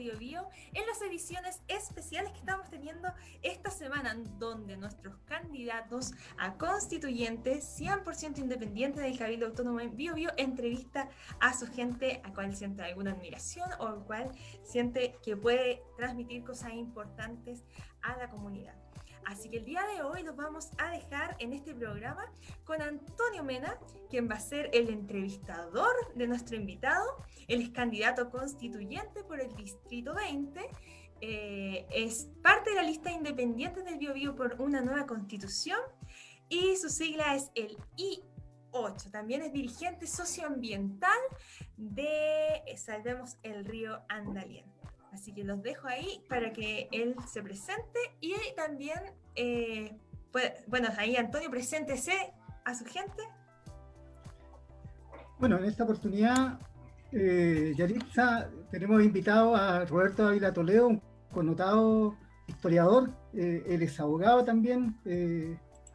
Biobío en las ediciones especiales que estamos teniendo esta semana, donde nuestros candidatos a constituyentes 100% independientes del Cabildo Autónomo en Biobío entrevista a su gente, a cual siente alguna admiración o al cual siente que puede transmitir cosas importantes a la comunidad. Así que el día de hoy los vamos a dejar en este programa con Antonio Mena, quien va a ser el entrevistador de nuestro invitado. Él es candidato constituyente por el Distrito 20, es parte de la lista independiente del Biobío por una nueva constitución y su sigla es el I8. También es dirigente socioambiental de Salvemos el Río Andalién. Así que los dejo ahí para que él se presente y también, bueno, ahí Antonio, preséntese a su gente. Bueno, en esta oportunidad, Yaritza, tenemos invitado a Roberto Ávila Toledo, un connotado historiador. Él es abogado también,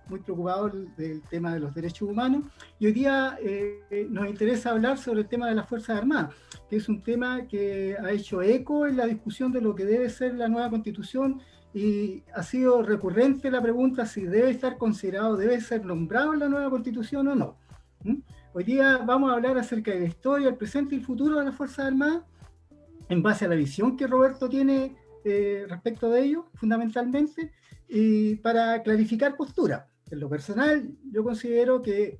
muy preocupado del tema de los derechos humanos. Y hoy día nos interesa hablar sobre el tema de las Fuerzas Armadas, que es un tema que ha hecho eco en la discusión de lo que debe ser la nueva Constitución, y ha sido recurrente la pregunta si debe estar considerado, debe ser nombrado en la nueva Constitución o no. Hoy día vamos a hablar acerca de la historia, el presente y el futuro de las Fuerzas Armadas, en base a la visión que Roberto tiene respecto de ello, fundamentalmente, y para clarificar postura. En lo personal, yo considero que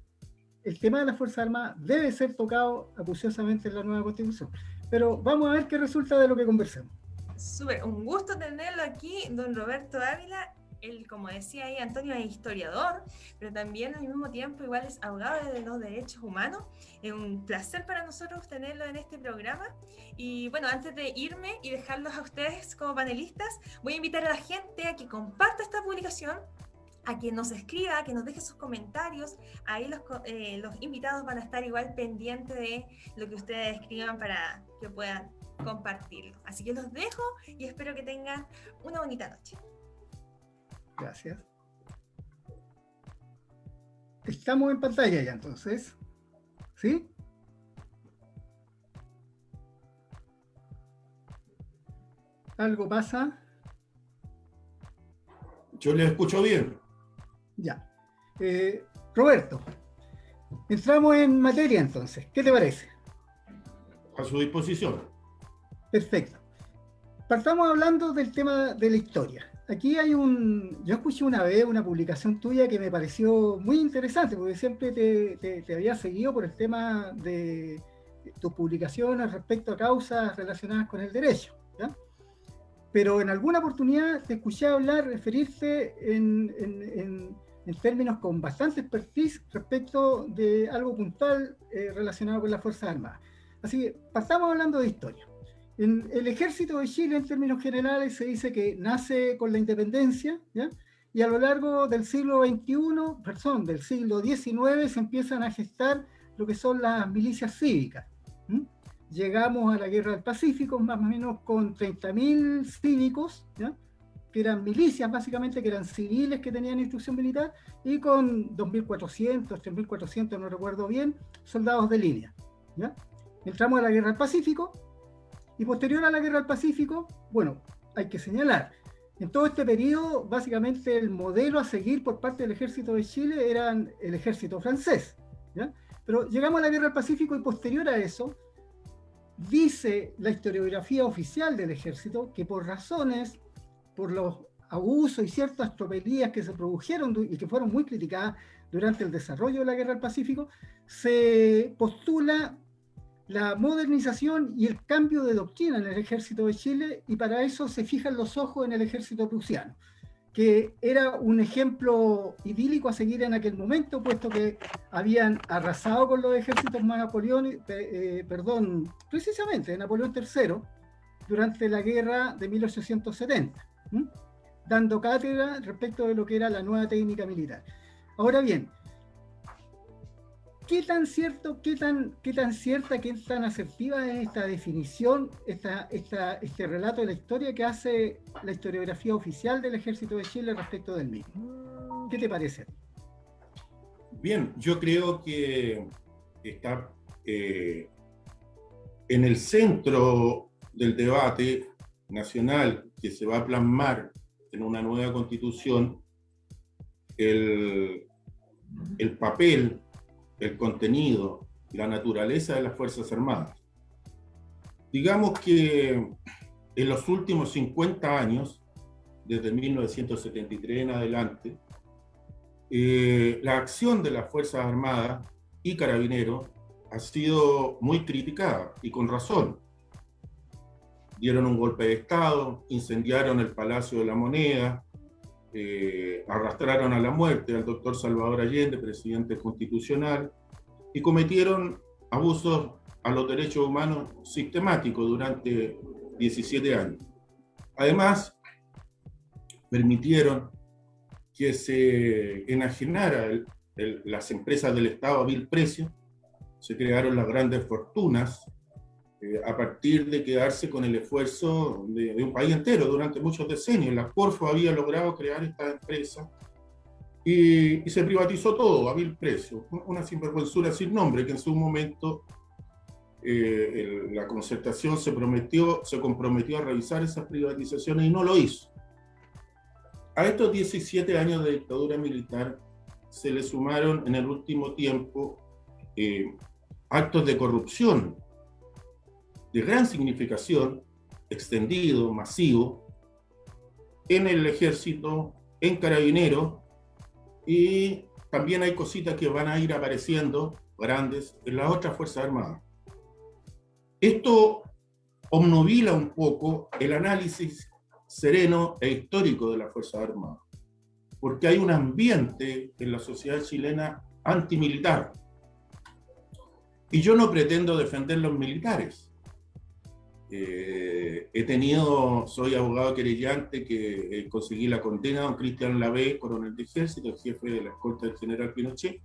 el tema de las Fuerzas Armadas debe ser tocado acuciosamente en la nueva Constitución. Pero vamos a ver qué resulta de lo que conversemos. Súper, un gusto tenerlo aquí, don Roberto Ávila. Él, como decía ahí Antonio, es historiador, pero también al mismo tiempo igual es abogado de los derechos humanos. Es un placer para nosotros tenerlo en este programa. Y bueno, antes de irme y dejarlos a ustedes como panelistas, voy a invitar a la gente a que comparta esta publicación, a que nos escriba, a que nos deje sus comentarios. Ahí los invitados van a estar igual pendientes de lo que ustedes escriban para que puedan compartirlo. Así que los dejo y espero que tengan una bonita noche. Gracias. Estamos en pantalla ya entonces, ¿sí? ¿Algo pasa? Yo les escucho bien. Ya. Roberto, entramos en materia entonces. ¿Qué te parece? A su disposición. Perfecto. Partamos hablando del tema de la historia. Aquí yo escuché una vez una publicación tuya que me pareció muy interesante, porque siempre te había seguido por el tema de tus publicaciones respecto a causas relacionadas con el derecho, ¿ya? Pero en alguna oportunidad te escuché hablar, referirte en términos con bastante expertise respecto de algo puntual relacionado con las Fuerzas Armadas. Así que partamos hablando de historia. En el Ejército de Chile, en términos generales, se dice que nace con la independencia, ¿ya? Y a lo largo del siglo del siglo XIX, se empiezan a gestar lo que son las milicias cívicas. Llegamos a la Guerra del Pacífico, más o menos con 30.000 cívicos, ¿ya? Que eran milicias, básicamente, que eran civiles que tenían instrucción militar, y con 2.400, 3.400, no recuerdo bien, soldados de línea, ¿ya? Entramos a la Guerra del Pacífico, y posterior a la Guerra del Pacífico, bueno, hay que señalar, en todo este periodo, básicamente el modelo a seguir por parte del Ejército de Chile era el ejército francés, ¿ya? Pero llegamos a la Guerra del Pacífico y posterior a eso, dice la historiografía oficial del ejército que por los abusos y ciertas tropelías que se produjeron y que fueron muy criticadas durante el desarrollo de la Guerra del Pacífico, se postula la modernización y el cambio de doctrina en el Ejército de Chile, y para eso se fijan los ojos en el Ejército prusiano, que era un ejemplo idílico a seguir en aquel momento, puesto que habían arrasado con los ejércitos precisamente de Napoleón III durante la guerra de 1870, dando cátedra respecto de lo que era la nueva técnica militar. Ahora bien, ¿qué tan cierta, qué tan asertiva es esta definición, este relato de la historia que hace la historiografía oficial del Ejército de Chile respecto del mismo? ¿Qué te parece? Bien, yo creo que está en el centro del debate nacional que se va a plasmar en una nueva constitución, el papel, el contenido, la naturaleza de las Fuerzas Armadas. Digamos que en los últimos 50 años, desde 1973 en adelante, la acción de las Fuerzas Armadas y Carabineros ha sido muy criticada, y con razón. Dieron un golpe de Estado, incendiaron el Palacio de la Moneda, arrastraron a la muerte al doctor Salvador Allende, presidente constitucional, y cometieron abusos a los derechos humanos sistemáticos durante 17 años. Además, permitieron que se enajenara las empresas del Estado a vil precio, se crearon las grandes fortunas a partir de quedarse con el esfuerzo de un país entero durante muchos decenios. La Corfo había logrado crear esta empresa y se privatizó todo a vil precio, una sinvergüenzura sin nombre que en su momento la Concertación se comprometió a revisar esas privatizaciones y no lo hizo. A estos 17 años de dictadura militar se le sumaron en el último tiempo actos de corrupción de gran significación, extendido, masivo, en el Ejército, en Carabineros, y también hay cositas que van a ir apareciendo grandes en las otras Fuerzas Armadas. Esto obnubila un poco el análisis sereno e histórico de las Fuerzas Armadas, porque hay un ambiente en la sociedad chilena antimilitar. Y yo no pretendo defender los militares. Soy abogado querellante que conseguí la condena de don Cristian Lavé, coronel de ejército, el jefe de la escolta del general Pinochet,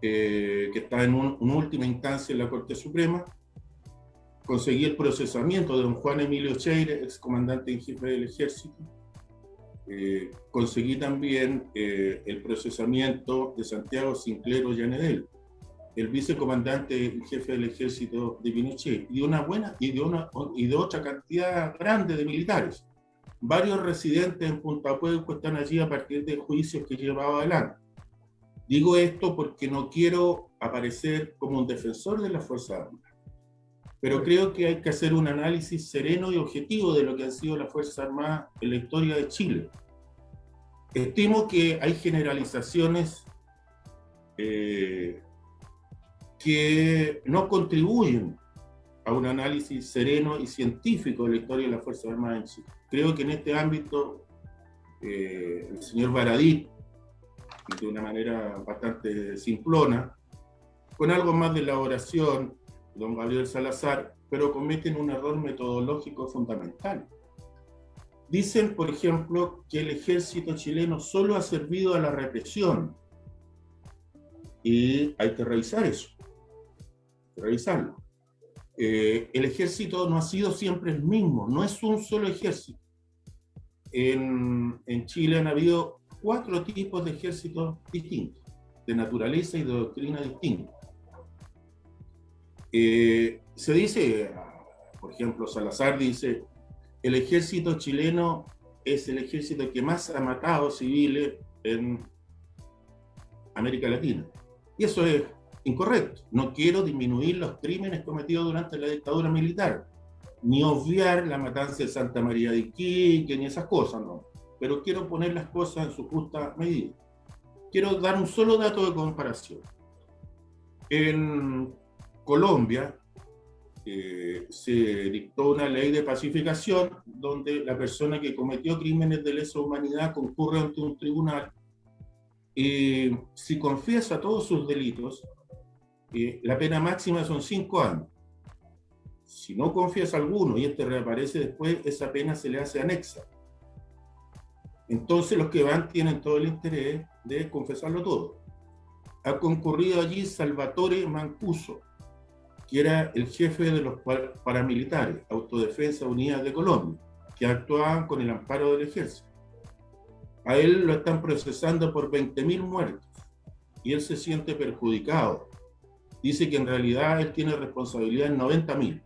que está en una última instancia en la Corte Suprema. Conseguí el procesamiento de don Juan Emilio Cheire, excomandante en jefe del ejército. Conseguí también el procesamiento de Santiago Sinclair Ollanedel, el vicecomandante en jefe del ejército de Pinochet, y de otra cantidad grande de militares. Varios residentes en Punta Pueuco están allí a partir de juicios que he llevado adelante. Digo esto porque no quiero aparecer como un defensor de las Fuerzas Armadas, pero creo que hay que hacer un análisis sereno y objetivo de lo que han sido las Fuerzas Armadas en la historia de Chile. Estimo que hay generalizaciones que no contribuyen a un análisis sereno y científico de la historia de las Fuerzas Armadas en Chile. Creo que en este ámbito el señor Baradit, de una manera bastante simplona, con algo más de elaboración, don Gabriel Salazar, pero cometen un error metodológico fundamental. Dicen, por ejemplo, que el ejército chileno solo ha servido a la represión, y hay que revisar eso. Revisarlo. El ejército no ha sido siempre el mismo, no es un solo ejército. En Chile han habido 4 tipos de ejércitos distintos, de naturaleza y de doctrina distinta. Se dice, por ejemplo, Salazar dice, el ejército chileno es el ejército que más ha matado civiles en América Latina. Y eso es incorrecto. No quiero disminuir los crímenes cometidos durante la dictadura militar, ni obviar la matanza de Santa María de Iquique, ni esas cosas, no. Pero quiero poner las cosas en su justa medida. Quiero dar un solo dato de comparación. En Colombia se dictó una ley de pacificación donde la persona que cometió crímenes de lesa humanidad concurre ante un tribunal y si confiesa todos sus delitos, la pena máxima son 5 años. Si no confiesa alguno y este reaparece después, esa pena se le hace anexa. Entonces los que van tienen todo el interés de confesarlo todo. Ha concurrido allí Salvatore Mancuso, que era el jefe de los paramilitares, Autodefensa Unidas de Colombia, que actuaban con el amparo del ejército. A él lo están procesando por 20.000 muertos y él se siente perjudicado. Dice que en realidad él tiene responsabilidad en 90.000.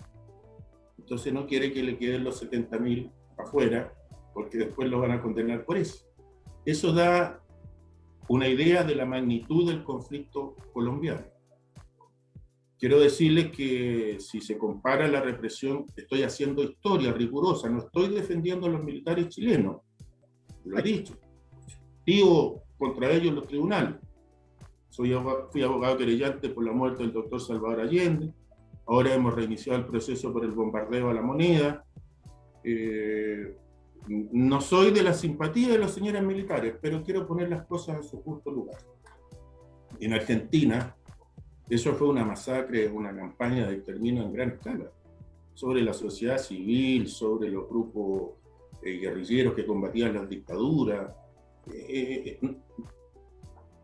entonces no quiere que le queden los 70.000 afuera, porque después lo van a condenar por eso. Eso da una idea de la magnitud del conflicto colombiano. Quiero decirles que si se compara la represión, estoy haciendo historia rigurosa, no estoy defendiendo a los militares chilenos, lo he dicho. Digo contra ellos en los tribunales. Fui abogado querellante por la muerte del doctor Salvador Allende. Ahora hemos reiniciado el proceso por el bombardeo a La Moneda. No soy de la simpatía de los señores militares, pero quiero poner las cosas en su justo lugar. En Argentina, eso fue una masacre, una campaña de exterminio en gran escala, sobre la sociedad civil, sobre los grupos guerrilleros que combatían las dictaduras.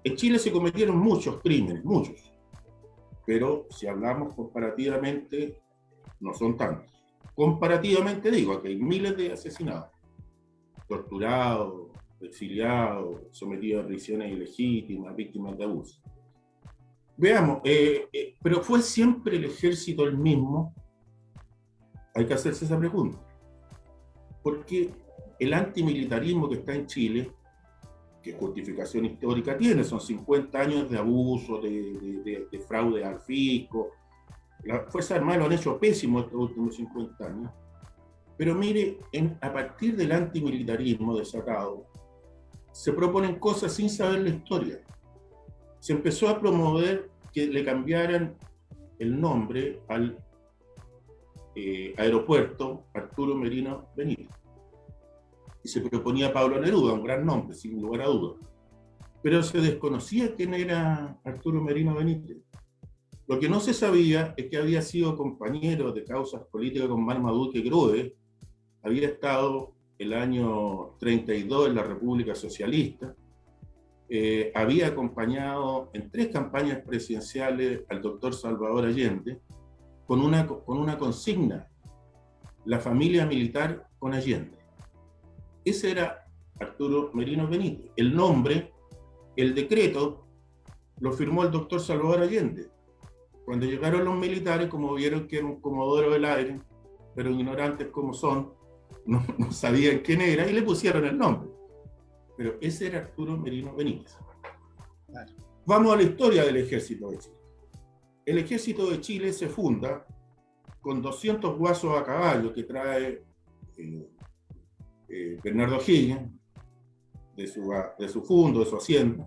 En Chile se cometieron muchos crímenes, muchos, pero si hablamos comparativamente, no son tantos. Comparativamente digo que hay miles de asesinados, torturados, exiliados, sometidos a prisiones ilegítimas, víctimas de abuso. Veamos, pero ¿fue siempre el ejército el mismo? Hay que hacerse esa pregunta. Porque el antimilitarismo que está en Chile, ¿qué justificación histórica tiene? Son 50 años de abuso, de fraude al fisco. Las Fuerzas Armadas lo han hecho pésimo estos últimos 50 años. Pero mire, a partir del antimilitarismo desatado, se proponen cosas sin saber la historia. Se empezó a promover que le cambiaran el nombre al aeropuerto Arturo Merino Benítez. Y se proponía Pablo Neruda, un gran nombre, sin lugar a dudas. Pero se desconocía quién era Arturo Merino Benítez. Lo que no se sabía es que había sido compañero de causas políticas con Marmaduke Grove, había estado el año 32 en la República Socialista, había acompañado en 3 campañas presidenciales al doctor Salvador Allende con una consigna: la familia militar con Allende. Ese era Arturo Merino Benítez. El nombre, el decreto, lo firmó el doctor Salvador Allende. Cuando llegaron los militares, como vieron que era un comodoro del aire, pero ignorantes como son, no sabían quién era y le pusieron el nombre. Pero ese era Arturo Merino Benítez. Claro. Vamos a la historia del Ejército de Chile. El Ejército de Chile se funda con 200 guasos a caballo que trae Bernardo Higgins de su fundo, de su hacienda.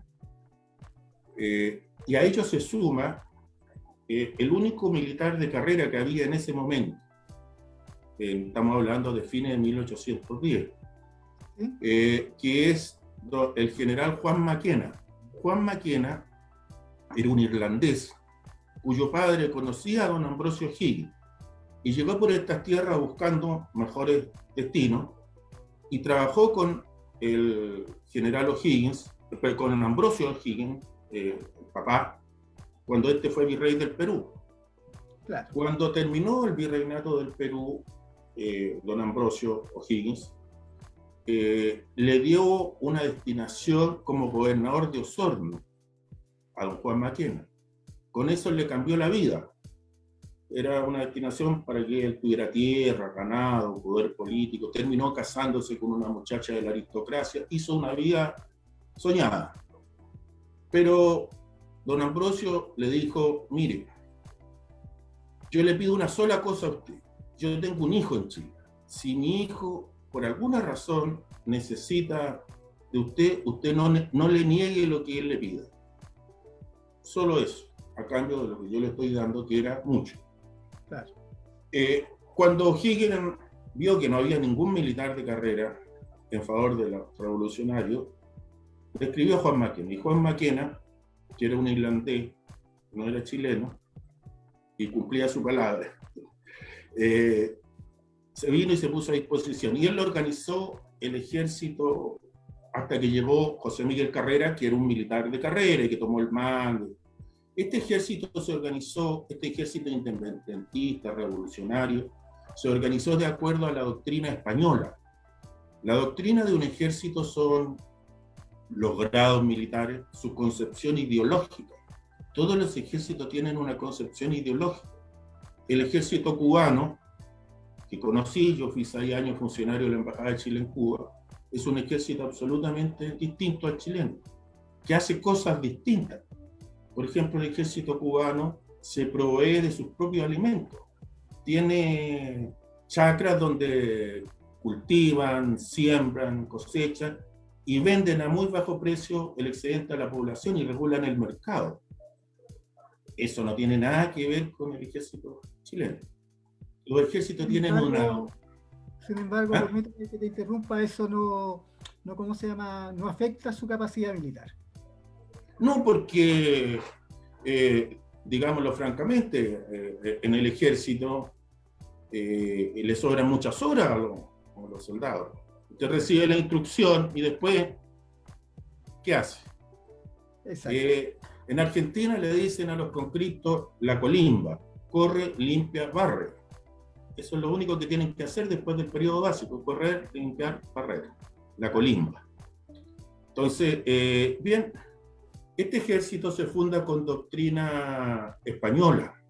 Y a ellos se suma el único militar de carrera que había en ese momento. Estamos hablando de fines de 1810, que es el general Juan Mackenna. Juan Mackenna era un irlandés cuyo padre conocía a don Ambrosio Higgins y llegó por estas tierras buscando mejores destinos y trabajó con el general O'Higgins, con Ambrosio O'Higgins, papá, cuando este fue virrey del Perú. Claro. Cuando terminó el virreinato del Perú, don Ambrosio O'Higgins le dio una destinación como gobernador de Osorno a don Juan Mackenna. Con eso le cambió la vida. Era una destinación para que él tuviera tierra, ganado, poder político. Terminó casándose con una muchacha de la aristocracia. Hizo una vida soñada. Pero don Ambrosio le dijo: mire, yo le pido una sola cosa a usted. Yo tengo un hijo en Chile. Si mi hijo, por alguna razón, necesita de usted, usted no le niegue lo que él le pida. Solo eso, a cambio de lo que yo le estoy dando, que era mucho. Claro. Cuando O'Higgins vio que no había ningún militar de carrera en favor de los revolucionarios, le escribió a Juan Mackenna. Y Juan Mackenna, que era un irlandés, no era chileno, y cumplía su palabra, se vino y se puso a disposición. Y él organizó el ejército hasta que llegó José Miguel Carrera, que era un militar de carrera y que tomó el mando. Este ejército se organizó, este ejército independentista, revolucionario, se organizó de acuerdo a la doctrina española. La doctrina de un ejército son los grados militares, su concepción ideológica. Todos los ejércitos tienen una concepción ideológica. El ejército cubano que conocí, yo fui 6 años funcionario de la Embajada de Chile en Cuba, es un ejército absolutamente distinto al chileno, que hace cosas distintas. Por ejemplo, el ejército cubano se provee de sus propios alimentos. Tiene chacras donde cultivan, siembran, cosechan y venden a muy bajo precio el excedente a la población y regulan el mercado. Eso no tiene nada que ver con el ejército chileno. Los ejércitos tienen una... Sin embargo, ¿Ah? permítame que te interrumpa, eso no, ¿cómo se llama? No afecta su capacidad militar. No, porque, digámoslo francamente, en el ejército le sobran muchas horas a los soldados. Usted recibe la instrucción y después, ¿qué hace? Exacto. En Argentina le dicen a los conscriptos la colimba, corre, limpia, barre. Eso es lo único que tienen que hacer después del periodo básico, correr, limpiar, barrer, la colimba. Entonces, bien, este ejército se funda con doctrina española,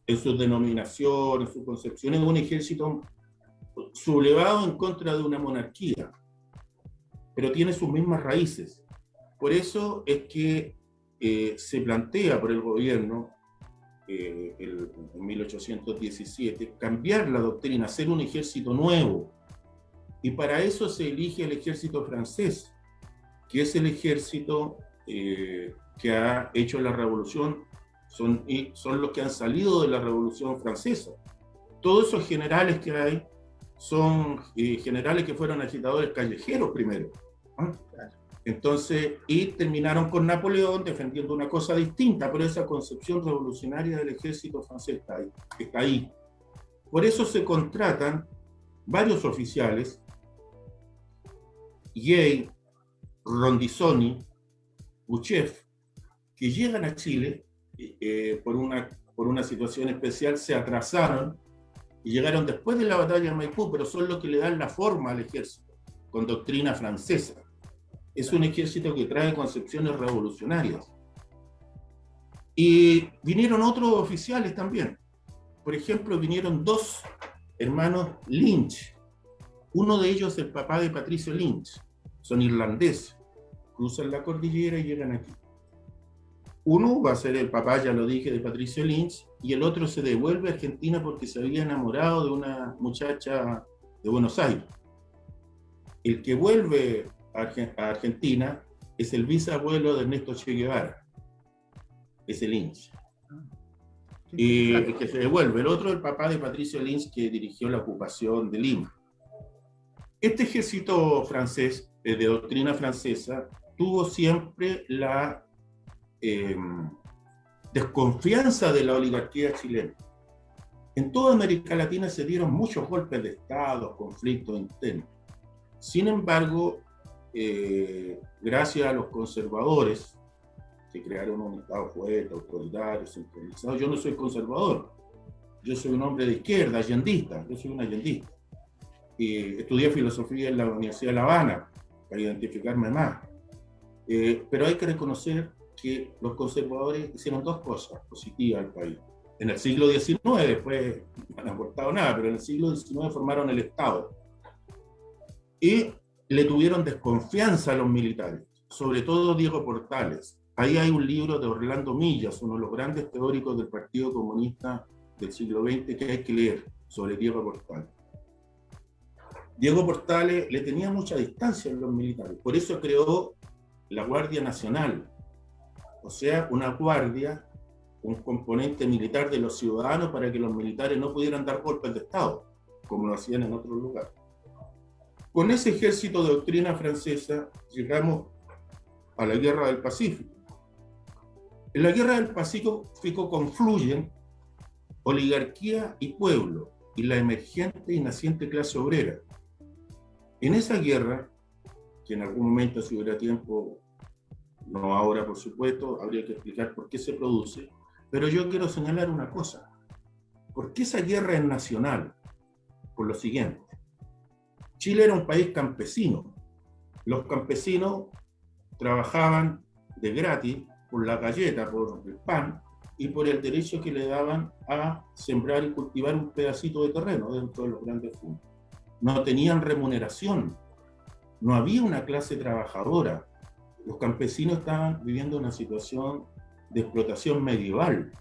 en su denominación, en su concepción, es un ejército sublevado en contra de una monarquía, pero tiene sus mismas raíces. Por eso es que se plantea por el gobierno en 1817 cambiar la doctrina, hacer un ejército nuevo, y para eso se elige el ejército francés, que es el ejército que ha hecho la revolución, son los que han salido de la revolución francesa. Todos esos generales que hay son generales que fueron agitadores callejeros primero, ¿eh? Entonces, y terminaron con Napoleón defendiendo una cosa distinta, pero esa concepción revolucionaria del ejército francés está ahí. Por eso se contratan varios oficiales, Yey, Rondizoni, Buchef, que llegan a Chile por una situación especial, se atrasaron y llegaron después de la batalla de Maipú, pero son los que le dan la forma al ejército, con doctrina francesa. Es un ejército que trae concepciones revolucionarias. Y vinieron otros oficiales también. Por ejemplo, vinieron 2 hermanos Lynch. Uno de ellos, el papá de Patricio Lynch. Son irlandeses. Cruzan la cordillera y llegan aquí. Uno va a ser el papá, ya lo dije, de Patricio Lynch, y el otro se devuelve a Argentina porque se había enamorado de una muchacha de Buenos Aires. El que vuelve a Argentina es el bisabuelo de Ernesto Che Guevara, es el Lynch. Y el que se devuelve, el otro el papá de Patricio Lynch, que dirigió la ocupación de Lima. Este ejército francés, de doctrina francesa, tuvo siempre la desconfianza de la oligarquía chilena. En toda América Latina se dieron muchos golpes de Estado, conflictos internos. Sin embargo, gracias a los conservadores, que crearon un Estado fuerte, autoritario, centralizado. Yo no soy conservador, yo soy un hombre de izquierda, allendista, yo soy un allendista. Estudié filosofía en la Universidad de La Habana, para identificarme más. Pero hay que reconocer que los conservadores hicieron 2 cosas positivas al país. En el siglo XIX, después no han aportado nada, pero en el siglo XIX formaron el Estado. Y le tuvieron desconfianza a los militares, sobre todo Diego Portales. Ahí hay un libro de Orlando Millas, uno de los grandes teóricos del Partido Comunista del siglo XX, que hay que leer, sobre Diego Portales. Diego Portales le tenía mucha distancia a los militares, por eso creó la Guardia Nacional, o sea, una guardia, un componente militar de los ciudadanos para que los militares no pudieran dar golpes de Estado, como lo hacían en otros lugares. Con ese ejército de doctrina francesa llegamos a la Guerra del Pacífico. En la Guerra del Pacífico confluyen oligarquía y pueblo, y la emergente y naciente clase obrera. En esa guerra, que en algún momento, si hubiera tiempo, no ahora por supuesto, habría que explicar por qué se produce, pero yo quiero señalar una cosa. ¿Por qué esa guerra es nacional? Por lo siguiente. Chile era un país campesino. Los campesinos trabajaban de gratis por la galleta, por el pan, y por el derecho que le daban a sembrar y cultivar un pedacito de terreno dentro de los grandes fondos. No tenían remuneración, no había una clase trabajadora. Los campesinos estaban viviendo una situación de explotación medieval,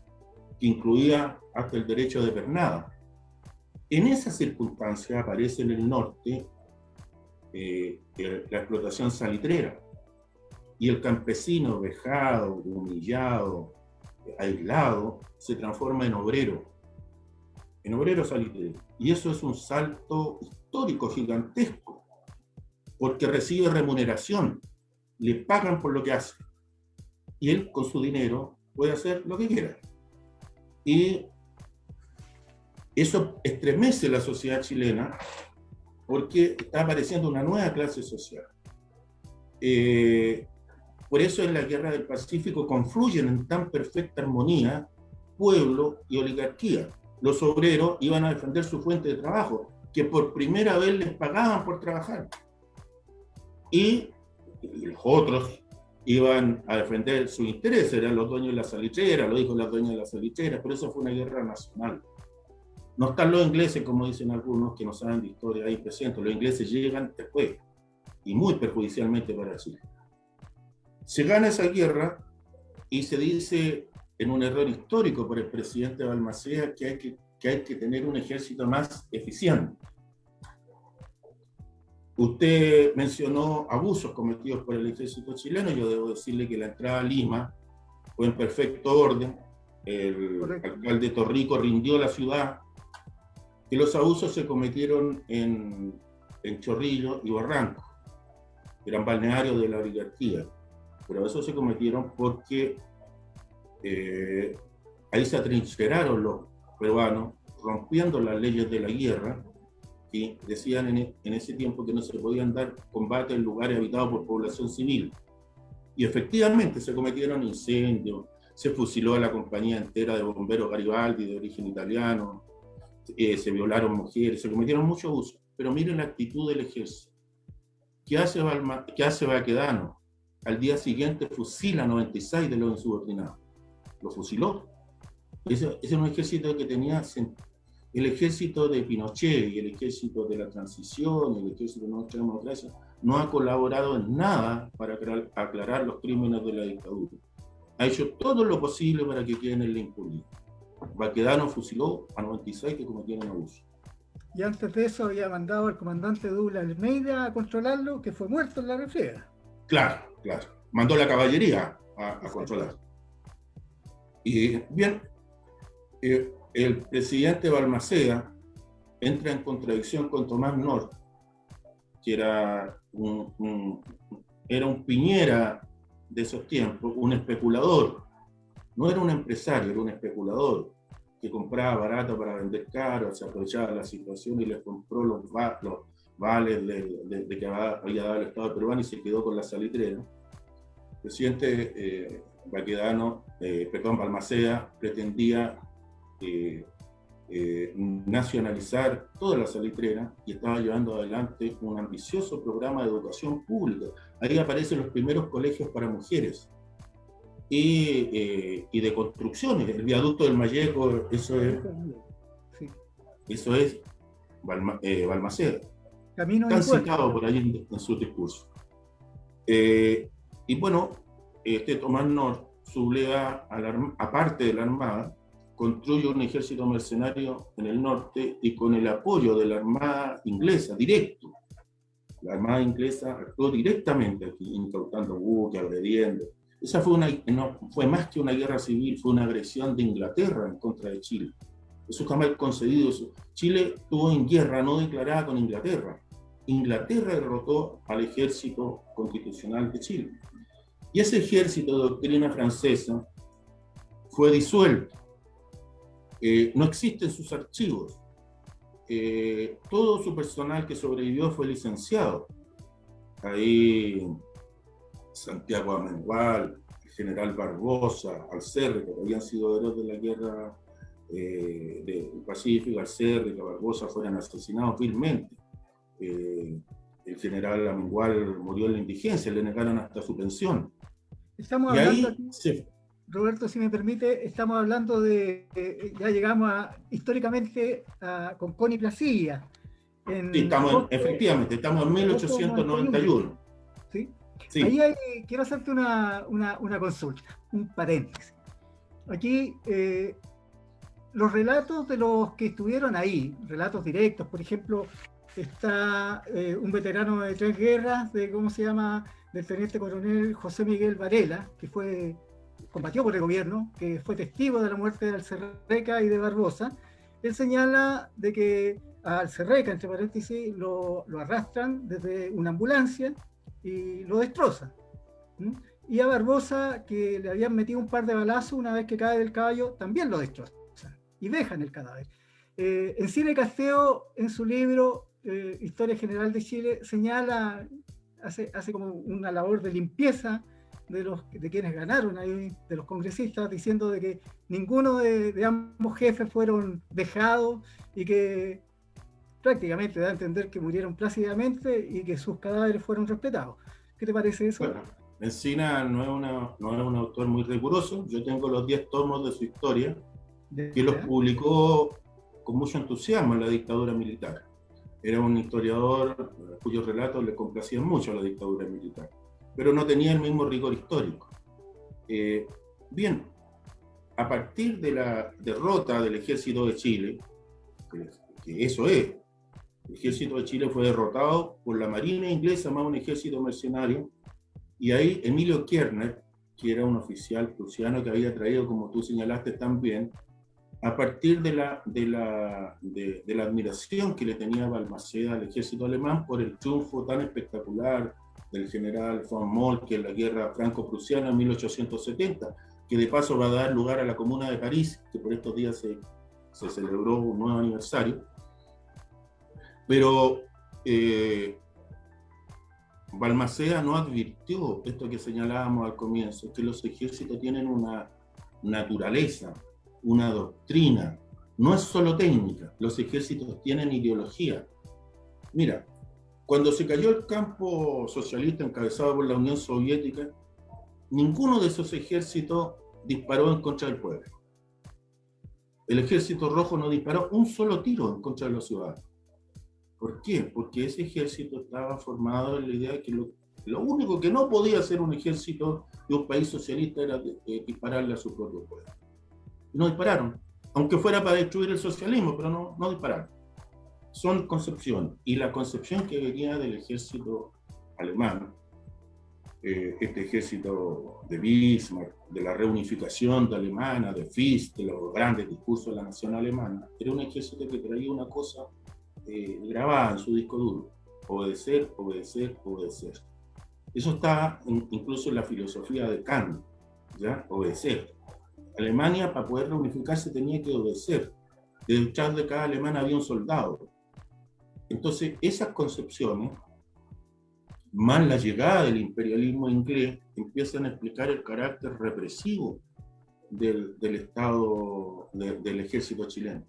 que incluía hasta el derecho de pernada. En esa circunstancia aparece en el norte la explotación salitrera, y el campesino vejado, humillado, aislado, se transforma en obrero salitrero. Y eso es un salto histórico gigantesco, porque recibe remuneración, le pagan por lo que hace, y él con su dinero puede hacer lo que quiera. Y eso estremece la sociedad chilena, porque está apareciendo una nueva clase social. Por eso en la Guerra del Pacífico confluyen en tan perfecta armonía pueblo y oligarquía. Los obreros iban a defender su fuente de trabajo, que por primera vez les pagaban por trabajar. Y los otros iban a defender sus intereses, eran los dueños de la salitrera, los hijos de los dueños de la salitrera, pero eso fue una guerra nacional. No están los ingleses, como dicen algunos que no saben de historia ahí presentes. Los ingleses llegan después, y muy perjudicialmente para Chile. Se gana esa guerra y se dice, en un error histórico por el presidente Balmaceda, que hay que tener un ejército más eficiente. Usted mencionó abusos cometidos por el ejército chileno. Yo debo decirle que la entrada a Lima fue en perfecto orden. El alcalde Torrico rindió la ciudad. Que los abusos se cometieron en Chorrillos y Barranco, eran balnearios de la oligarquía, pero eso se cometieron porque ahí se atrincheraron los peruanos, rompiendo las leyes de la guerra, que decían en ese tiempo que no se podían dar combate en lugares habitados por población civil. Y efectivamente se cometieron incendios, se fusiló a la compañía entera de bomberos Garibaldi, de origen italiano, se violaron mujeres, se cometieron muchos abusos. Pero miren la actitud del ejército. ¿Qué hace Baquedano? Al día siguiente fusila a 96 de los insubordinados. Lo fusiló. Ese es un ejército que tenía el ejército de Pinochet y el ejército de la transición y el ejército de nuestra democracia no ha colaborado en nada para aclarar los crímenes de la dictadura. Ha hecho todo lo posible para que queden en la impunidad. Baquedano fusiló a 96 que cometieron abuso. Y antes de eso había mandado al comandante Douglas Almeida a controlarlo, que fue muerto en la refriega. Claro. Mandó la caballería a controlar. Y bien, el presidente Balmaceda entra en contradicción con Tomás North, que era un Piñera de esos tiempos, un especulador. No era un empresario, era un especulador que compraba barato para vender caro, se aprovechaba de la situación y les compró los vales de que había dado el Estado peruano y se quedó con la salitrera. El presidente Balmaceda pretendía nacionalizar toda la salitrera y estaba llevando adelante un ambicioso programa de educación pública. Ahí aparecen los primeros colegios para mujeres. Y de construcciones, el viaducto del Malleco, eso es Balmaceda. Tan citado por ahí en su discurso. Y bueno, Tomás North subleva, aparte de la Armada, construye un ejército mercenario en el norte y con el apoyo de la Armada inglesa, directo. La Armada inglesa actuó directamente aquí, incautando buques, agrediendo. Esa no fue más que una guerra civil, fue una agresión de Inglaterra en contra de Chile. Eso jamás concedido. Chile estuvo en guerra no declarada con Inglaterra. Inglaterra derrotó al ejército constitucional de Chile. Y ese ejército de doctrina francesa fue disuelto. No existen sus archivos. Todo su personal que sobrevivió fue licenciado. Ahí Santiago Amengual, el general Barbosa, Alcerre, que habían sido héroes de la guerra del Pacífico, Alcerre, que Barbosa fueran asesinados vilmente. El general Amengual murió en la indigencia, le negaron hasta su pensión. Estamos hablando aquí, Roberto, si me permite, estamos hablando de, ya llegamos históricamente con Connie Placilla. Sí, efectivamente, estamos en 1891. ¿Sí? Sí. Ahí quiero hacerte una consulta, un paréntesis. Aquí, los relatos de los que estuvieron ahí, relatos directos, por ejemplo, está un veterano de 3 guerras, ¿cómo se llama?, del teniente coronel José Miguel Varela, que combatió por el gobierno, que fue testigo de la muerte de Alcerreca y de Barbosa. Él señala de que a Alcerreca, entre paréntesis, lo arrastran desde una ambulancia y lo destrozan. Y a Barbosa, que le habían metido un par de balazos una vez que cae del caballo, también lo destrozan y dejan el cadáver. Encine Casteo, en su libro Historia General de Chile, señala, hace como una labor de limpieza de quienes ganaron ahí, de los congresistas, diciendo de que ninguno de ambos jefes fueron dejados y que prácticamente da a entender que murieron plácidamente y que sus cadáveres fueron respetados. ¿Qué te parece eso? Bueno, Encina no es un autor muy riguroso. Yo tengo los 10 tomos de su historia, que los publicó con mucho entusiasmo en la dictadura militar. Era un historiador cuyos relatos le complacían mucho a la dictadura militar, pero no tenía el mismo rigor histórico. Bien, a partir de la derrota del ejército de Chile, que eso es, el ejército de Chile fue derrotado por la marina inglesa más un ejército mercenario, y ahí Emilio Kierner, que era un oficial prusiano que había traído, como tú señalaste también, a partir de la admiración que le tenía Balmaceda al ejército alemán por el triunfo tan espectacular del general von Moltke en la guerra franco-prusiana en 1870, que de paso va a dar lugar a la Comuna de París, que por estos días se celebró un nuevo aniversario. Pero Balmaceda no advirtió esto que señalábamos al comienzo, que los ejércitos tienen una naturaleza, una doctrina, no es solo técnica, los ejércitos tienen ideología. Mira, cuando se cayó el campo socialista encabezado por la Unión Soviética, ninguno de esos ejércitos disparó en contra del pueblo. El ejército rojo no disparó un solo tiro en contra de los ciudadanos. ¿Por qué? Porque ese ejército estaba formado en la idea de que lo único que no podía hacer un ejército de un país socialista era dispararle a su propio pueblo. Y no dispararon, aunque fuera para destruir el socialismo, pero no dispararon. Son concepciones, y la concepción que venía del ejército alemán, este ejército de Bismarck, de la reunificación de Alemania, de Fichte, de los grandes discursos de la nación alemana, era un ejército que traía una cosa grabada en su disco duro: obedecer, obedecer, obedecer. Eso está incluso en la filosofía de Kant, ¿ya? Obedecer. Alemania, para poder reunificarse, tenía que obedecer. Detrás de cada alemán había un soldado. Entonces, esas concepciones, más la llegada del imperialismo inglés, empiezan a explicar el carácter represivo del Estado, del ejército chileno.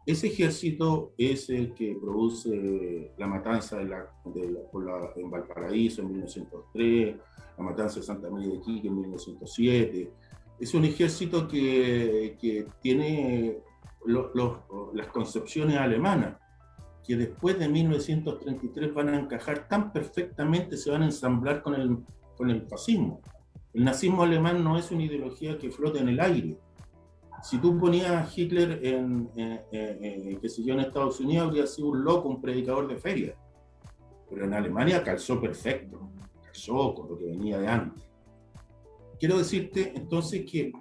Ese ejército es el que produce la matanza en Valparaíso en 1903, la matanza de Santa María de Iquique en 1907. Es un ejército que tiene las concepciones alemanas, que después de 1933 van a encajar tan perfectamente, se van a ensamblar con el fascismo. El nazismo alemán no es una ideología que flota en el aire. Si tú ponías a Hitler en Estados Unidos, habría sido un loco, un predicador de feria. Pero en Alemania calzó perfecto, calzó con lo que venía de antes. Quiero decirte entonces que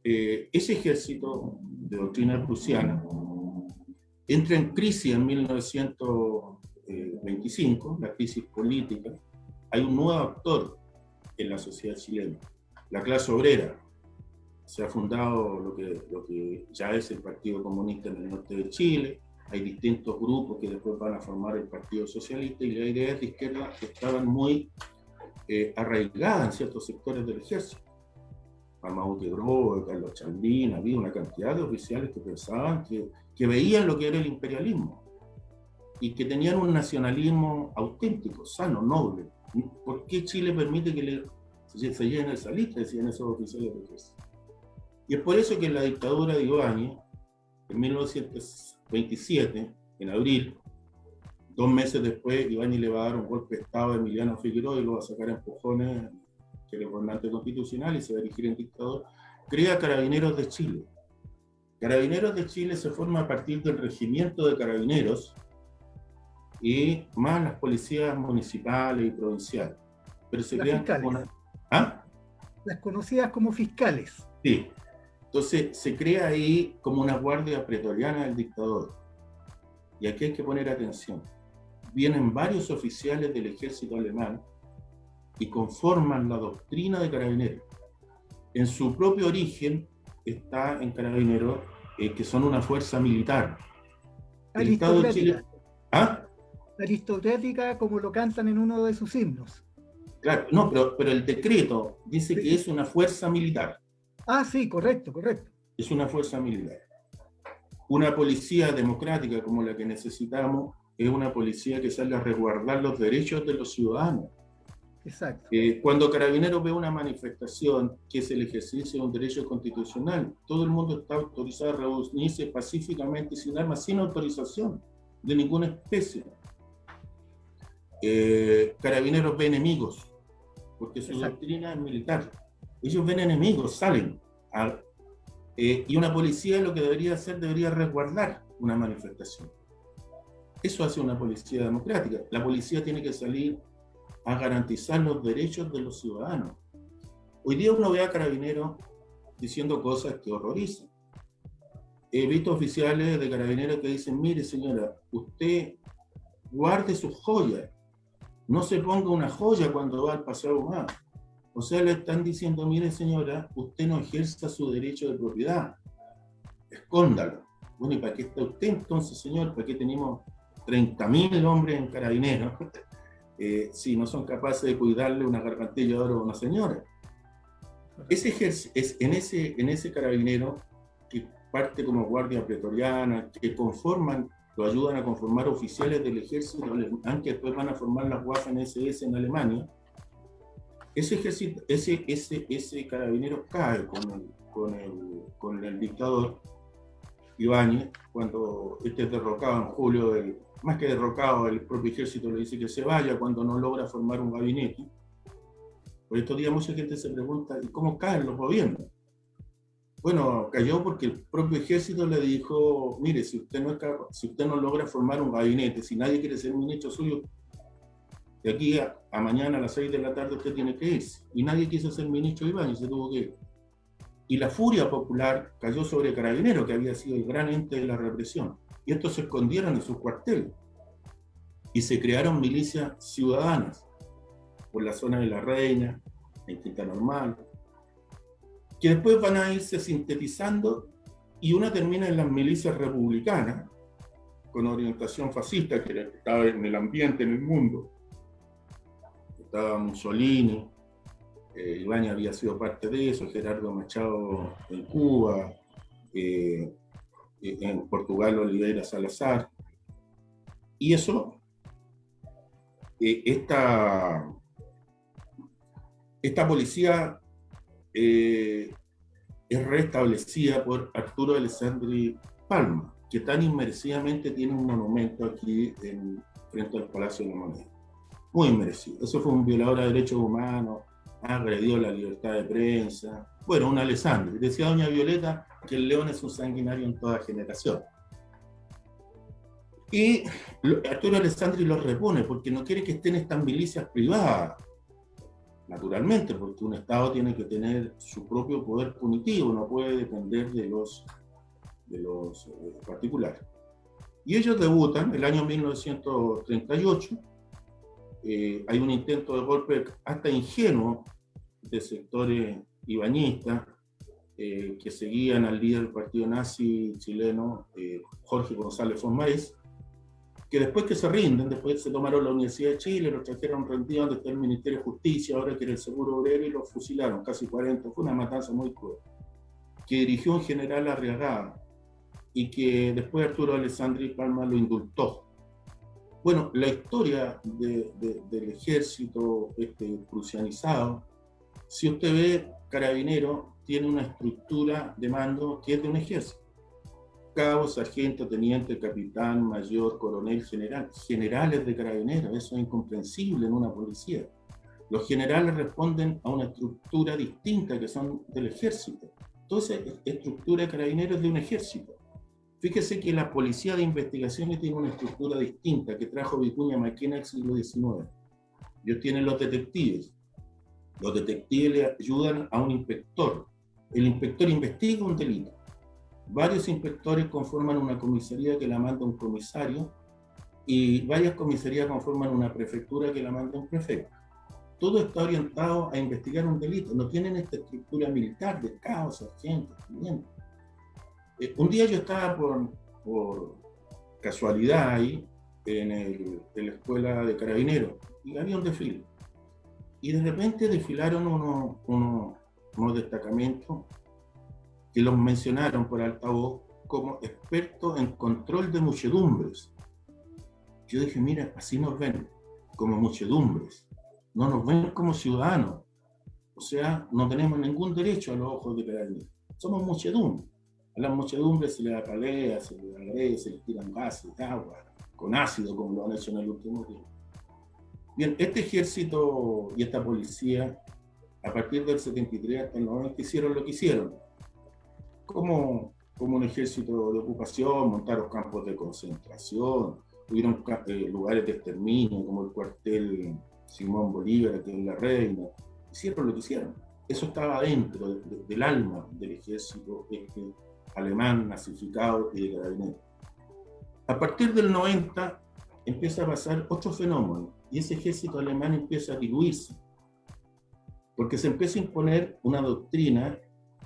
ese ejército de doctrina prusiana entra en crisis en 1925, la crisis política. Hay un nuevo actor en la sociedad chilena, la clase obrera. Se ha fundado lo que ya es el Partido Comunista en el norte de Chile. Hay distintos grupos que después van a formar el Partido Socialista, y las ideas de izquierda estaban muy arraigadas en ciertos sectores del ejército. Amadou Teodoro, Carlos Chandín, había una cantidad de oficiales que pensaban que veían lo que era el imperialismo y que tenían un nacionalismo auténtico, sano, noble. ¿Por qué Chile permite que se llenen esa lista? Decían esos oficiales del ejército. Y es por eso que en la dictadura de Ibáñez, en 1927, en abril, 2 meses después, Ibáñez le va a dar un golpe de Estado a Emiliano Figueroa y lo va a sacar a empujones, que es el gobernante constitucional, y se va a erigir en dictador. Crea Carabineros de Chile. Carabineros de Chile se forma a partir del regimiento de carabineros y más las policías municipales y provinciales. Pero se crean como una... ¿Ah? Las conocidas como fiscales. Sí. Entonces se crea ahí como una guardia pretoriana del dictador. Y aquí hay que poner atención. Vienen varios oficiales del ejército alemán y conforman la doctrina de Carabineros. En su propio origen está en Carabineros, que son una fuerza militar. El Estado de Chile... ¿Ah? Aristocrática, como lo cantan en uno de sus himnos. Claro, no, pero el decreto dice que es una fuerza militar. Ah, sí, correcto. Es una fuerza militar. Una policía democrática como la que necesitamos es una policía que sale a resguardar los derechos de los ciudadanos. Exacto. Cuando Carabineros ve una manifestación que es el ejercicio de un derecho constitucional, todo el mundo está autorizado a reunirse pacíficamente sin armas, sin autorización de ninguna especie. Carabineros ve enemigos, porque su doctrina es militar. Ellos ven enemigos, salen. Y una policía lo que debería hacer, debería resguardar una manifestación. Eso hace una policía democrática. La policía tiene que salir a garantizar los derechos de los ciudadanos. Hoy día uno ve a Carabineros diciendo cosas que horrorizan. He visto oficiales de Carabineros que dicen, mire señora, usted guarde sus joyas, no se ponga una joya cuando va al Paseo Humano. O sea, le están diciendo, mire señora, usted no ejerza su derecho de propiedad, escóndalo. Bueno, ¿y para qué está usted entonces, señor? ¿Para qué tenemos 30.000 hombres en Carabineros si no son capaces de cuidarle una gargantilla de oro a una señora? En ese Carabinero, que parte como guardia pretoriana, que lo ayudan a conformar oficiales del ejército alemán, que después van a formar las Waffen-SS en Alemania. Ese Carabinero cae con el dictador Ibáñez, cuando este es derrocado en julio, más que derrocado, el propio ejército le dice que se vaya cuando no logra formar un gabinete. Por estos días mucha gente se pregunta, ¿y cómo caen los gobiernos? Bueno, cayó porque el propio ejército le dijo, mire, si usted no logra formar un gabinete, si nadie quiere ser ministro suyo, de aquí a mañana a las 6 de la tarde usted tiene que irse. Y nadie quiso ser ministro de Ibáñez, se tuvo que ir. Y la furia popular cayó sobre Carabineros, que había sido el gran ente de la represión. Y estos se escondieron en sus cuarteles. Y se crearon milicias ciudadanas por la zona de La Reina, en Quinta Normal, que después van a irse sintetizando y una termina en las milicias republicanas, con orientación fascista, que estaba en el ambiente, en el mundo. Estaba Mussolini, Ibáñez había sido parte de eso, Gerardo Machado en Cuba, en Portugal Oliveira Salazar. Y eso, esta policía es restablecida por Arturo Alessandri Palma, que tan inmerecidamente tiene un monumento aquí frente al Palacio de la Moneda. Muy merecido. Eso fue un violador de derechos humanos, agredió la libertad de prensa. Bueno, un Alessandri. Decía doña Violeta que el león es un sanguinario en toda generación. Y Arturo Alessandri los repone porque no quiere que estén estas milicias privadas. Naturalmente, porque un Estado tiene que tener su propio poder punitivo, no puede depender de los particulares. Y ellos debutan el año 1938. Hay un intento de golpe hasta ingenuo de sectores ibañistas que seguían al líder del partido nazi chileno, Jorge González Fosmaez, que después que se rinden, después se tomaron la Universidad de Chile, los trajeron rendidos donde está el Ministerio de Justicia, ahora que era el Seguro Obrero, y los fusilaron, casi 40, fue una matanza muy cruel, que dirigió un general Arriagada, y que después Arturo Alessandri Palma lo indultó. Bueno, la historia del ejército prusianizado, si usted ve, carabinero tiene una estructura de mando que es de un ejército. Cabo, sargento, teniente, capitán, mayor, coronel, general. Generales de carabineros, eso es incomprensible en una policía. Los generales responden a una estructura distinta que son del ejército. Entonces, estructura de carabineros de un ejército. Fíjese que la policía de investigaciones tiene una estructura distinta que trajo Vicuña Maquena en el siglo XIX. Ellos tienen los detectives. Los detectives le ayudan a un inspector. El inspector investiga un delito. Varios inspectores conforman una comisaría que la manda un comisario y varias comisarías conforman una prefectura que la manda un prefecto. Todo está orientado a investigar un delito. No tienen esta estructura militar de cabo, sargento, teniente. Un día yo estaba por casualidad ahí en la escuela de carabineros y había un desfile. Y de repente desfilaron unos destacamentos que los mencionaron por altavoz como expertos en control de muchedumbres. Yo dije, mira, así nos ven, como muchedumbres. No nos ven como ciudadanos. O sea, no tenemos ningún derecho a los ojos de carabineros. Somos muchedumbre. A las muchedumbres se les apalea, se les agrede, se les tiran gases, agua, con ácido, como lo han hecho en el último tiempo. Bien, este ejército y esta policía, a partir del 73 hasta el 90, hicieron lo que hicieron. Como un ejército de ocupación, montaron campos de concentración, tuvieron lugares de exterminio, como el cuartel Simón Bolívar, que es La Reina. Hicieron lo que hicieron. Eso estaba dentro del alma del ejército alemán, nazificado y de carabineros. A partir del 90 empieza a pasar otro fenómeno, y ese ejército alemán empieza a diluirse, porque se empieza a imponer una doctrina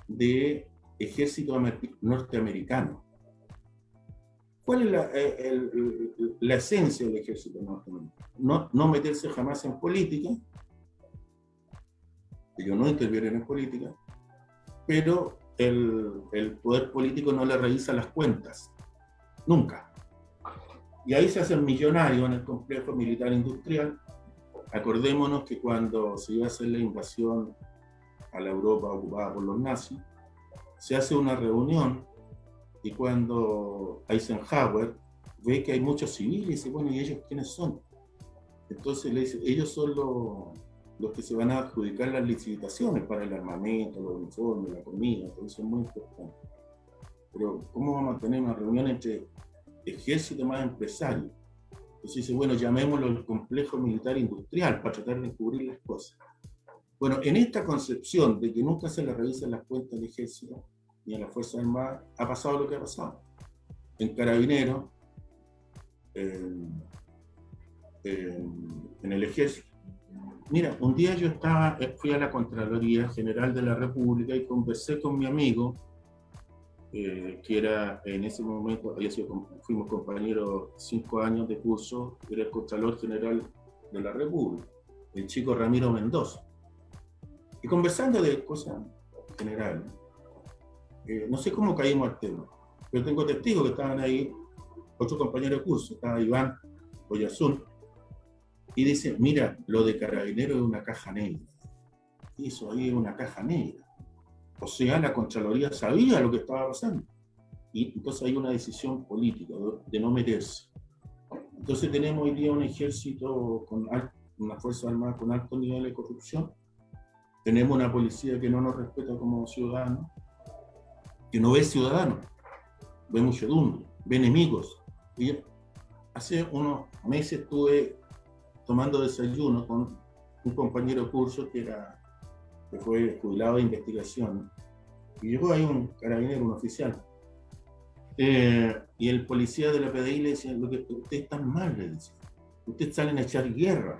de ejército norteamericano. ¿Cuál es la esencia del ejército norteamericano? No meterse jamás en política. Ellos no intervienen en política, pero el poder político no le revisa las cuentas, nunca. Y ahí se hacen millonarios en el complejo militar industrial. Acordémonos que cuando se iba a hacer la invasión a la Europa ocupada por los nazis, se hace una reunión y cuando Eisenhower ve que hay muchos civiles, dice, bueno, ¿y ellos quiénes son? Entonces le dice, ellos son los que se van a adjudicar las licitaciones para el armamento, los uniformes, la comida, todo eso es muy importante. Pero ¿cómo vamos a tener una reunión entre ejército más empresario? Entonces dice, bueno, llamémoslo el complejo militar industrial para tratar de cubrir las cosas. Bueno, en esta concepción de que nunca se le revisan las cuentas al ejército ni a las Fuerzas Armadas, ha pasado lo que ha pasado. En Carabineros, en el ejército. Mira, un día yo fui a la Contraloría General de la República y conversé con mi amigo, que era en ese momento, fuimos compañeros 5 años de curso, era el Contralor General de la República, el chico Ramiro Mendoza. Y conversando de cosas generales, no sé cómo caímos al tema, pero tengo testigos que estaban ahí, otro compañero de curso, estaba Iván Oyarzún, y dice, mira, lo de Carabineros es una caja negra. Eso ahí es una caja negra. O sea, la Contraloría sabía lo que estaba pasando. Y entonces hay una decisión política de no meterse. Entonces tenemos hoy día un ejército con una fuerza armada con alto nivel de corrupción. Tenemos una policía que no nos respeta como ciudadanos, que no ve ciudadanos, ve muchedumbre, ve enemigos. Y hace unos meses estuve tomando desayuno con un compañero de curso que fue jubilado de investigación. Y llegó ahí un carabinero, un oficial. Y el policía de la PDI le decía, ustedes están mal, le decía. Ustedes salen a echar guerra.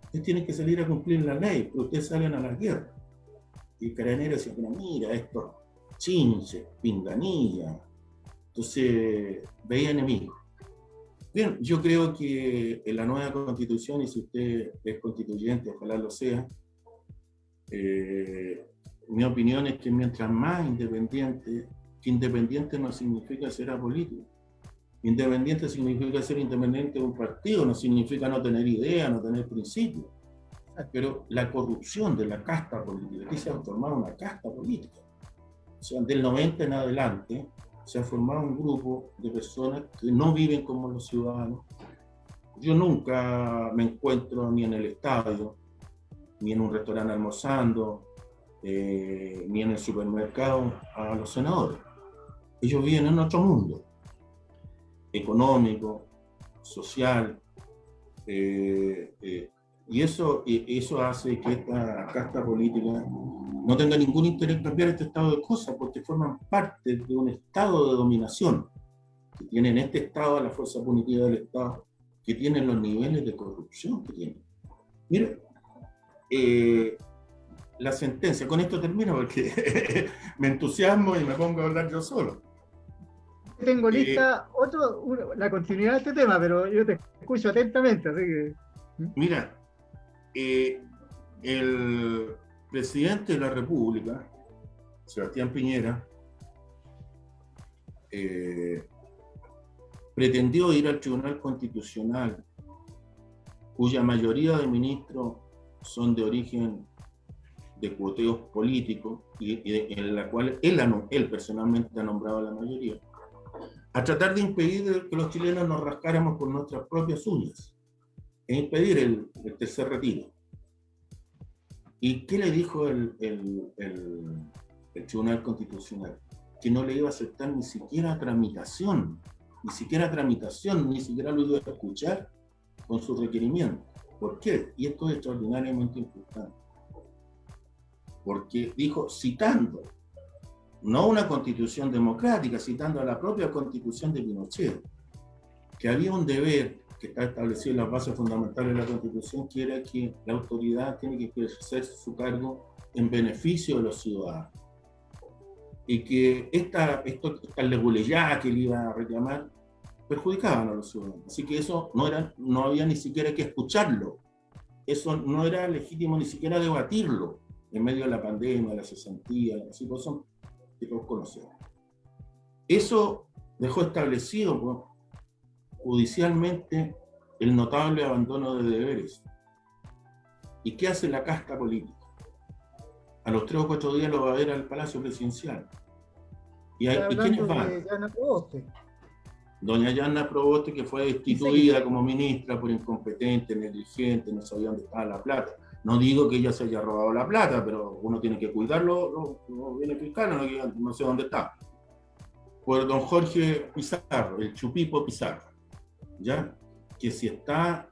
Ustedes tienen que salir a cumplir la ley, pero ustedes salen a la guerra. Y el carabinero decía, pero mira, esto, chinche, pinganilla. Entonces, veía enemigos. Bien, yo creo que en la nueva constitución, y si usted es constituyente, ojalá lo sea, mi opinión es que mientras más independiente, que independiente no significa ser apolítico. Independiente significa ser independiente de un partido, no significa no tener idea, no tener principios. Pero la corrupción de la casta política, aquí se ha formado una casta política. O sea, del 90 en adelante se ha formado un grupo de personas que no viven como los ciudadanos. Yo nunca me encuentro ni en el estadio, ni en un restaurante almorzando, ni en el supermercado a los senadores. Ellos viven en otro mundo, económico, social, y eso hace que esta casta política no tenga ningún interés en cambiar este estado de cosas, porque forman parte de un estado de dominación, que tienen este estado, la fuerza punitiva del Estado, que tienen los niveles de corrupción que tienen. Mira, la sentencia, con esto termino porque me entusiasmo y me pongo a hablar yo solo. Tengo lista la continuidad de este tema, pero yo te escucho atentamente, así que... Mira, el presidente de la República, Sebastián Piñera, pretendió ir al Tribunal Constitucional, cuya mayoría de ministros son de origen de cuoteos políticos, y en la cual él personalmente ha nombrado a la mayoría, a tratar de impedir que los chilenos nos rascáramos con nuestras propias uñas, e impedir el tercer retiro. ¿Y qué le dijo el Tribunal Constitucional? Que no le iba a aceptar ni siquiera tramitación, ni siquiera lo iba a escuchar con su requerimiento. ¿Por qué? Y esto es extraordinariamente importante. Porque dijo, citando, no una constitución democrática, citando a la propia constitución de Pinochet, que había un deber que está establecido en las bases fundamentales de la Constitución, que era que la autoridad tiene que ejercer su cargo en beneficio de los ciudadanos. Y que estas leguleyas que él iba a reclamar perjudicaban a los ciudadanos. Así que eso no había ni siquiera que escucharlo. Eso no era legítimo ni siquiera debatirlo en medio de la pandemia, de la cesantía, la situación que todos conocemos. Eso dejó establecido judicialmente el notable abandono de deberes. ¿Y qué hace la casta política? A los 3 o 4 días lo va a ver al Palacio Presidencial. ¿Y quiénes van? Doña Yanna Proboste, que fue destituida como ministra por incompetente, negligente, no sabía dónde estaba la plata. No digo que ella se haya robado la plata, pero uno tiene que cuidarlo, los bienes fiscales, no sé dónde está. Por don Jorge Pizarro, el Chupipo Pizarro, ¿ya? Que si está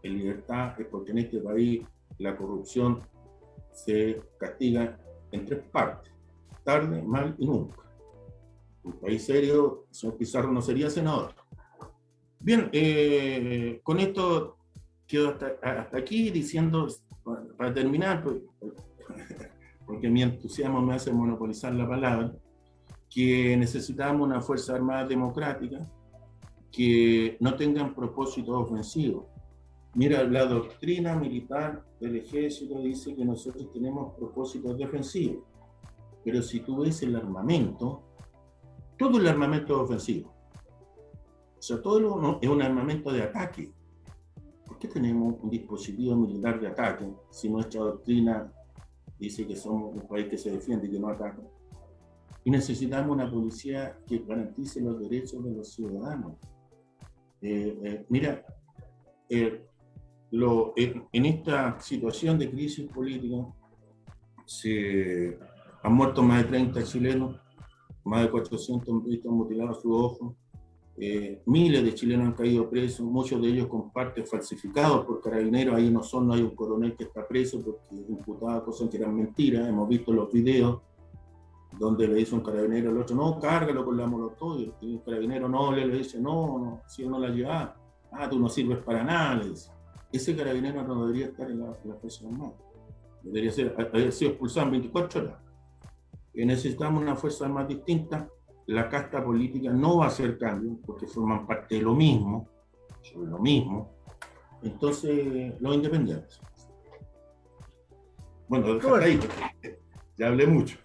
en libertad es porque en este país la corrupción se castiga en 3 partes: tarde, mal y nunca. Un país serio, el señor Pizarro no sería senador. Bien, con esto quedo hasta aquí diciendo, para terminar, porque mi entusiasmo me hace monopolizar la palabra, que necesitamos una Fuerza Armada democrática que no tengan propósitos ofensivos. Mira, la doctrina militar del ejército dice que nosotros tenemos propósitos defensivos, pero si tú ves el armamento, todo el armamento es ofensivo. O sea, todo es un armamento de ataque. ¿Por qué tenemos un dispositivo militar de ataque si nuestra doctrina dice que somos un país que se defiende y que no ataca? Y necesitamos una policía que garantice los derechos de los ciudadanos. Mira, en esta situación de crisis política se han muerto más de 30 chilenos, más de 400 han visto mutilados sus ojos, miles de chilenos han caído presos, muchos de ellos con partes falsificados por carabineros. Ahí no hay un coronel que está preso porque imputaba cosas que eran mentiras. Hemos visto los videos donde le dice un carabinero al otro, no, cárgalo con la molotov, y el carabinero no, le dice, no, si no la llevas, tú no sirves para nada, le dice. Ese carabinero no debería estar en la Fuerza Armada, debería haber sido expulsado en 24 horas. Necesitamos una Fuerza Armada distinta. La casta política no va a hacer cambios porque forman parte de lo mismo, entonces los independientes. Bueno, déjate ahí, porque ya hablé mucho.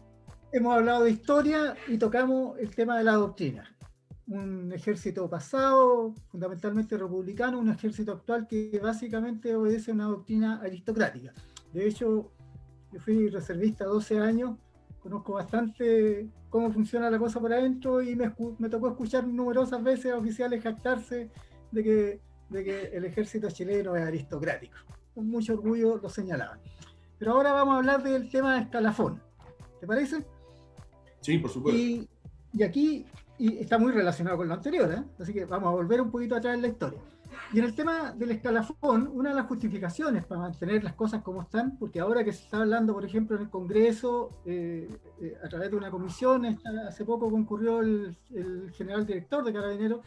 Hemos hablado de historia y tocamos el tema de la doctrina. un ejército pasado, fundamentalmente republicano, un ejército actual que básicamente obedece a una doctrina aristocrática. De hecho, yo fui reservista 12 años, conozco bastante cómo funciona la cosa por adentro y me tocó escuchar numerosas veces a oficiales jactarse de que el ejército chileno es aristocrático. Con mucho orgullo lo señalaban. Pero ahora vamos a hablar del tema de escalafón. ¿Te parece? Sí, por supuesto. Y aquí está muy relacionado con lo anterior, ¿eh? Así que vamos a volver un poquito atrás en la historia. Y en el tema del escalafón, una de las justificaciones para mantener las cosas como están, porque ahora que se está hablando, por ejemplo, en el Congreso, a través de una comisión, hace poco concurrió el general director de Carabineros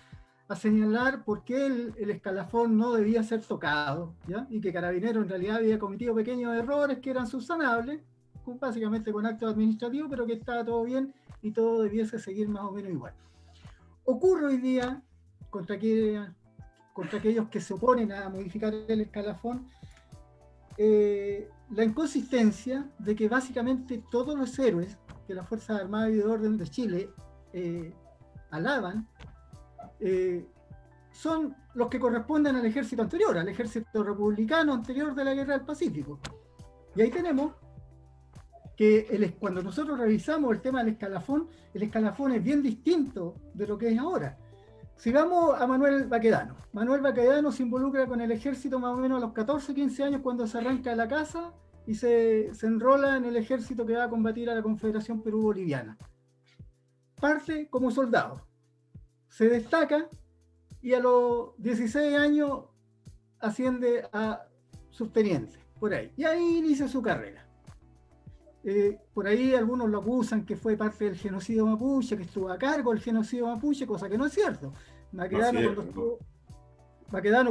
a señalar por qué el escalafón no debía ser tocado, ¿ya? Y que Carabineros en realidad había cometido pequeños errores que eran subsanables, básicamente con actos administrativos, pero que estaba todo bien y todo debiese seguir más o menos igual. Ocurre hoy día, contra aquellos que se oponen a modificar el escalafón, la inconsistencia de que básicamente todos los héroes que las Fuerzas Armadas y de Orden de Chile alaban, son los que corresponden al ejército anterior, al ejército republicano anterior de la Guerra del Pacífico. Y ahí tenemos que cuando nosotros revisamos el tema del escalafón, el escalafón es bien distinto de lo que es ahora. Si vamos a Manuel Baquedano se involucra con el ejército más o menos a los 14, 15 años cuando se arranca de la casa y se enrola en el ejército que va a combatir a la Confederación Perú-Boliviana. Parte como soldado, se destaca y a los 16 años asciende a subteniente, por ahí. Y ahí inicia su carrera. Por ahí algunos lo acusan que fue parte del genocidio mapuche, que estuvo a cargo del genocidio mapuche, cosa que no es cierto. Baquedano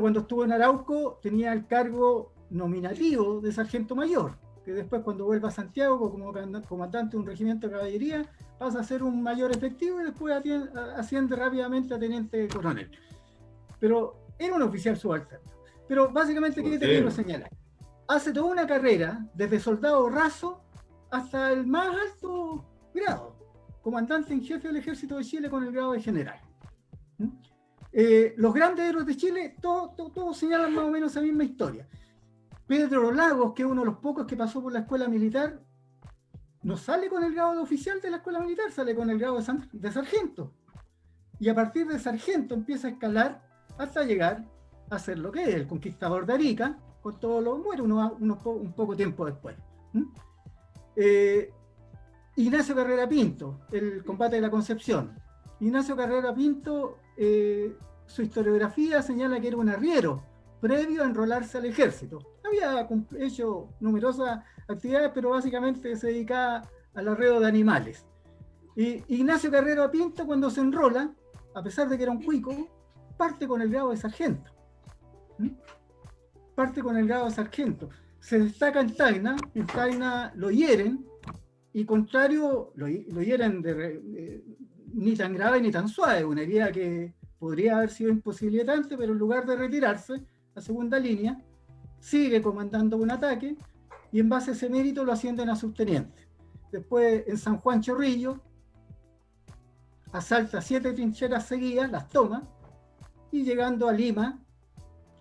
cuando estuvo en Arauco tenía el cargo nominativo de sargento mayor, que después cuando vuelve a Santiago como comandante de un regimiento de caballería pasa a ser un mayor efectivo y después asciende rápidamente a teniente coronel. Pero era un oficial subalterno. Pero básicamente, ¿qué te quiero señalar? Hace toda una carrera, desde soldado raso hasta el más alto grado, comandante en jefe del Ejército de Chile con el grado de general. Los grandes héroes de Chile, todos señalan más o menos esa misma historia. Pedro Lagos, que es uno de los pocos que pasó por la escuela militar, no sale con el grado de oficial de la escuela militar, sale con el grado de sargento. Y a partir de sargento empieza a escalar hasta llegar a ser lo que es el conquistador de Arica, con todos los muere un poco tiempo después. Ignacio Carrera Pinto, el combate de la Concepción. Ignacio Carrera Pinto, su historiografía señala que era un arriero previo a enrolarse al ejército. Había hecho numerosas actividades, pero básicamente se dedicaba al arreo de animales. Y Ignacio Carrera Pinto, cuando se enrola, a pesar de que era un cuico, parte con el grado de sargento. Parte con el grado de sargento. Se destaca en Tacna lo hieren, y contrario, lo hieren ni tan grave ni tan suave, una herida que podría haber sido imposibilitante, pero en lugar de retirarse a segunda línea, sigue comandando un ataque, y en base a ese mérito lo ascienden a subteniente. Después, en San Juan Chorrillo, asalta 7 trincheras seguidas, las toma, y llegando a Lima,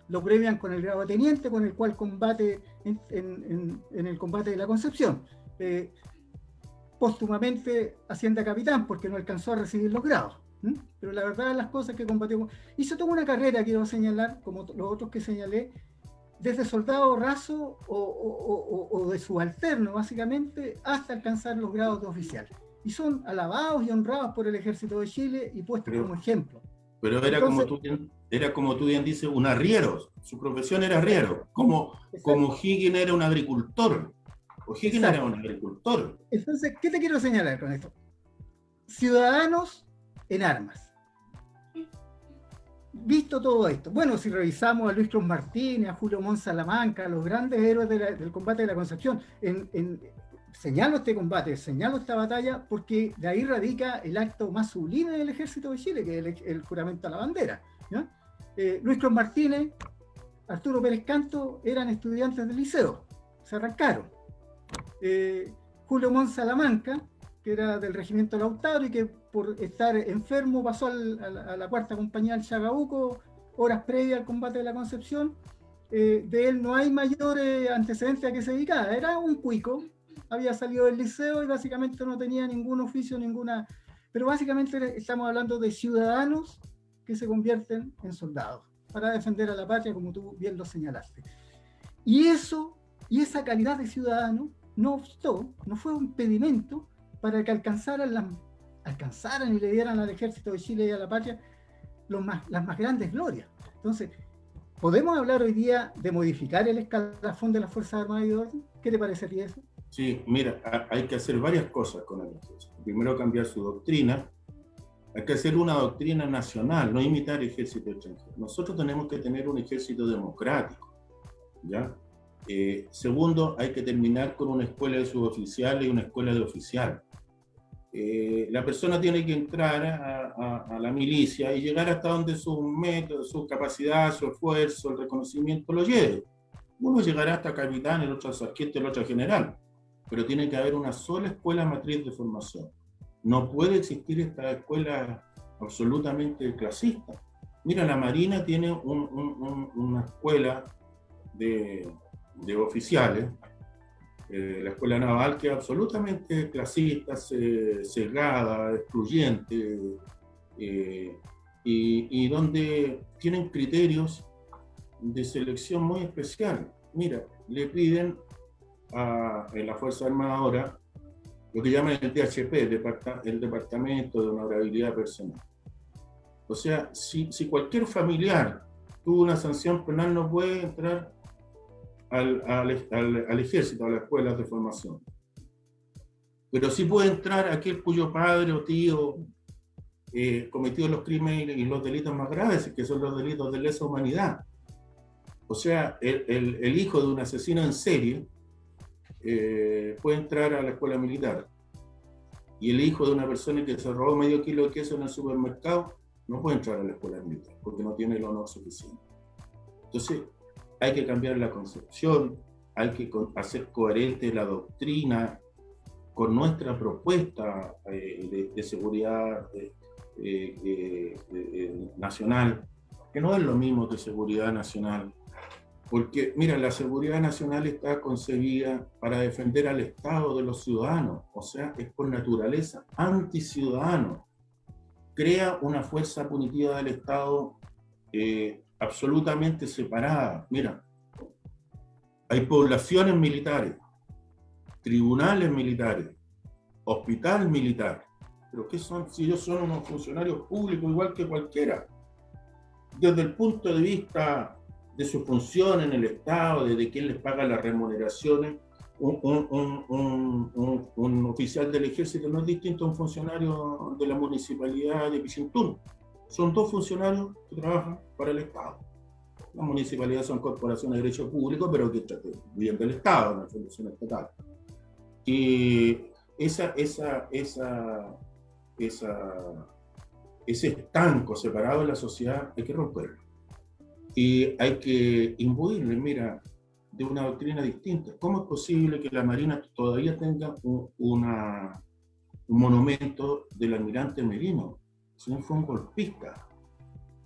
lo premian con el grado de teniente, con el cual combate en el combate de la Concepción. Póstumamente asciende a capitán porque no alcanzó a recibir los grados. Pero la verdad de las cosas que combatió. Hizo toda una carrera, quiero señalar, como los otros que señalé, desde soldado raso o de subalterno, básicamente, hasta alcanzar los grados de oficial. Y son alabados y honrados por el Ejército de Chile y puestos como ejemplo. Pero era, entonces, como tú bien dices, un arriero. Su profesión era arriero. Como Higgins era un agricultor. O Higgins era un agricultor. Entonces, ¿qué te quiero señalar con esto? Ciudadanos en armas. Visto todo esto, bueno, si revisamos a Luis Cruz Martínez, a Julio Montt Salamanca, a los grandes héroes del combate de la Concepción, señalo este combate, señalo esta batalla, porque de ahí radica el acto más sublime del Ejército de Chile, que es el juramento a la bandera. ¿Ya? Luis Cruz Martínez, Arturo Pérez Canto eran estudiantes del liceo, se arrancaron. Julio Montt Salamanca, que era del regimiento Lautaro y que por estar enfermo pasó a la cuarta compañía del Chacabuco horas previas al combate de la Concepción. De él no hay mayor antecedente a que se dedicara, era un cuico, había salido del liceo y básicamente no tenía ningún oficio, pero básicamente estamos hablando de ciudadanos que se convierten en soldados para defender a la patria, como tú bien lo señalaste. Y esa calidad de ciudadano no fue un impedimento para que alcanzaran y le dieran al ejército de Chile y a la patria las más grandes glorias. Entonces, ¿podemos hablar hoy día de modificar el escalafón de las Fuerzas Armadas y de Orden? ¿Qué te parecería eso? Sí, mira, hay que hacer varias cosas con el ejército. Primero, cambiar su doctrina. Hay que hacer una doctrina nacional, no imitar el ejército extranjero. Nosotros tenemos que tener un ejército democrático, ¿ya? Segundo, hay que terminar con una escuela de suboficiales y una escuela de oficial. La persona tiene que entrar a la milicia y llegar hasta donde su método, su capacidad, su esfuerzo, el reconocimiento lo lleve. Uno llegará hasta capitán, el otro sargento, el otro general, pero tiene que haber una sola escuela matriz de formación. No puede existir esta escuela absolutamente clasista. Mira, la Marina tiene una escuela de oficiales, la escuela naval, que es absolutamente clasista, cerrada, excluyente, y donde tienen criterios de selección muy especial. Mira, le piden en la Fuerza Armada ahora lo que llaman el DHP, el Departamento de Honorabilidad Personal. O sea, si cualquier familiar tuvo una sanción penal, no puede entrar al ejército, a las escuelas de formación. Pero sí puede entrar aquel cuyo padre o tío cometió los crímenes y los delitos más graves, que son los delitos de lesa humanidad. O sea, el hijo de un asesino en serie puede entrar a la escuela militar. Y el hijo de una persona que se robó medio kilo de queso en el supermercado no puede entrar a la escuela militar porque no tiene el honor suficiente. Entonces, hay que cambiar la concepción, hay que hacer coherente la doctrina con nuestra propuesta de seguridad nacional, que no es lo mismo que seguridad nacional. Porque, mira, la seguridad nacional está concebida para defender al Estado de los ciudadanos, o sea, es por naturaleza anticiudadano. Crea una fuerza punitiva del Estado absolutamente separada. Mira, hay poblaciones militares, tribunales militares, hospital militar. ¿Pero qué son? Si ellos son unos funcionarios públicos igual que cualquiera. Desde el punto de vista de su función en el Estado, de quién les paga las remuneraciones, un oficial del ejército no es distinto a un funcionario de la municipalidad de Pichintún. Son dos funcionarios que trabajan para el Estado. Las municipalidades son corporaciones de derecho público, pero que viven del Estado, una función estatal. Y ese estanco separado de la sociedad hay que romperlo. Y hay que imbuirle, mira, de una doctrina distinta. ¿Cómo es posible que la Marina todavía tenga un monumento del almirante Merino? Si no, fue un golpista.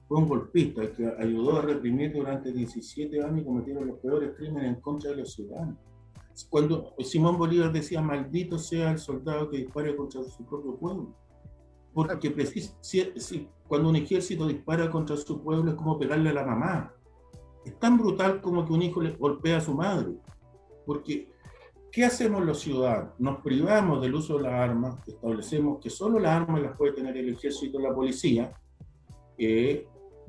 Fue un golpista el que ayudó a reprimir durante 17 años y cometieron los peores crímenes en contra de los ciudadanos. Cuando Simón Bolívar decía, maldito sea el soldado que dispare contra su propio pueblo. Porque cuando un ejército dispara contra su pueblo es como pegarle a la mamá. Es tan brutal como que un hijo le golpea a su madre. Porque, ¿qué hacemos los ciudadanos? Nos privamos del uso de las armas, establecemos que solo las armas las puede tener el ejército y la policía,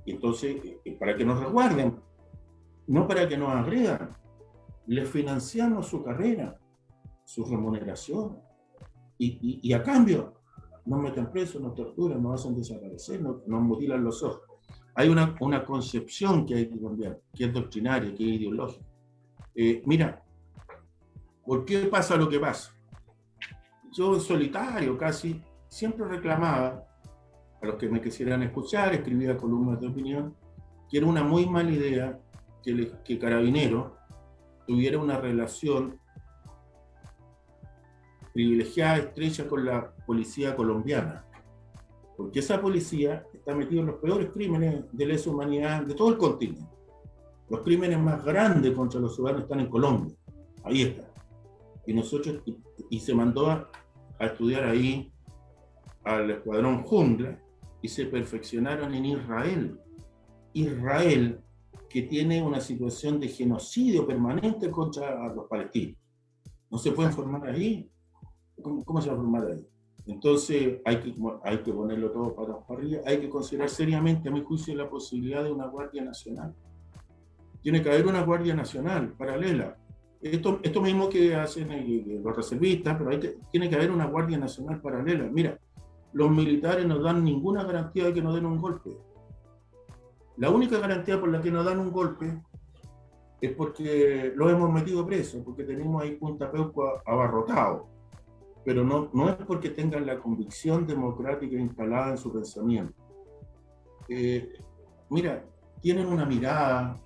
entonces, para que nos resguarden, no para que nos agredan. Les financiamos su carrera, su remuneración, y a cambio nos meten presos, nos torturan, nos hacen desaparecer, nos mutilan los ojos. Hay una concepción que hay que cambiar, que es doctrinaria, que es ideológica. Mira, ¿por qué pasa lo que pasa? Yo en solitario casi siempre reclamaba, a los que me quisieran escuchar, escribía columnas de opinión, que era una muy mala idea que Carabineros tuviera una relación privilegiada, estrecha con la policía colombiana, porque esa policía está metida en los peores crímenes de lesa humanidad de todo el continente. Los crímenes más grandes contra los ciudadanos están en Colombia, ahí está. Y nosotros, y se mandó a estudiar ahí al escuadrón Jungla, y se perfeccionaron en Israel. Israel, que tiene una situación de genocidio permanente contra los palestinos. ¿No se pueden formar ahí? ¿Cómo se va a formar ahí? Entonces hay que ponerlo todo para arriba, hay que considerar seriamente, a mi juicio, la posibilidad de una Guardia Nacional. Tiene que haber una Guardia Nacional paralela. Esto mismo que hacen los reservistas, pero tiene que haber una Guardia Nacional paralela. Mira, los militares no dan ninguna garantía de que no den un golpe. La única garantía por la que no dan un golpe es porque los hemos metido presos, porque tenemos ahí Punta Peuco abarrotado. Pero no es porque tengan la convicción democrática instalada en su pensamiento. Mira, tienen una mirada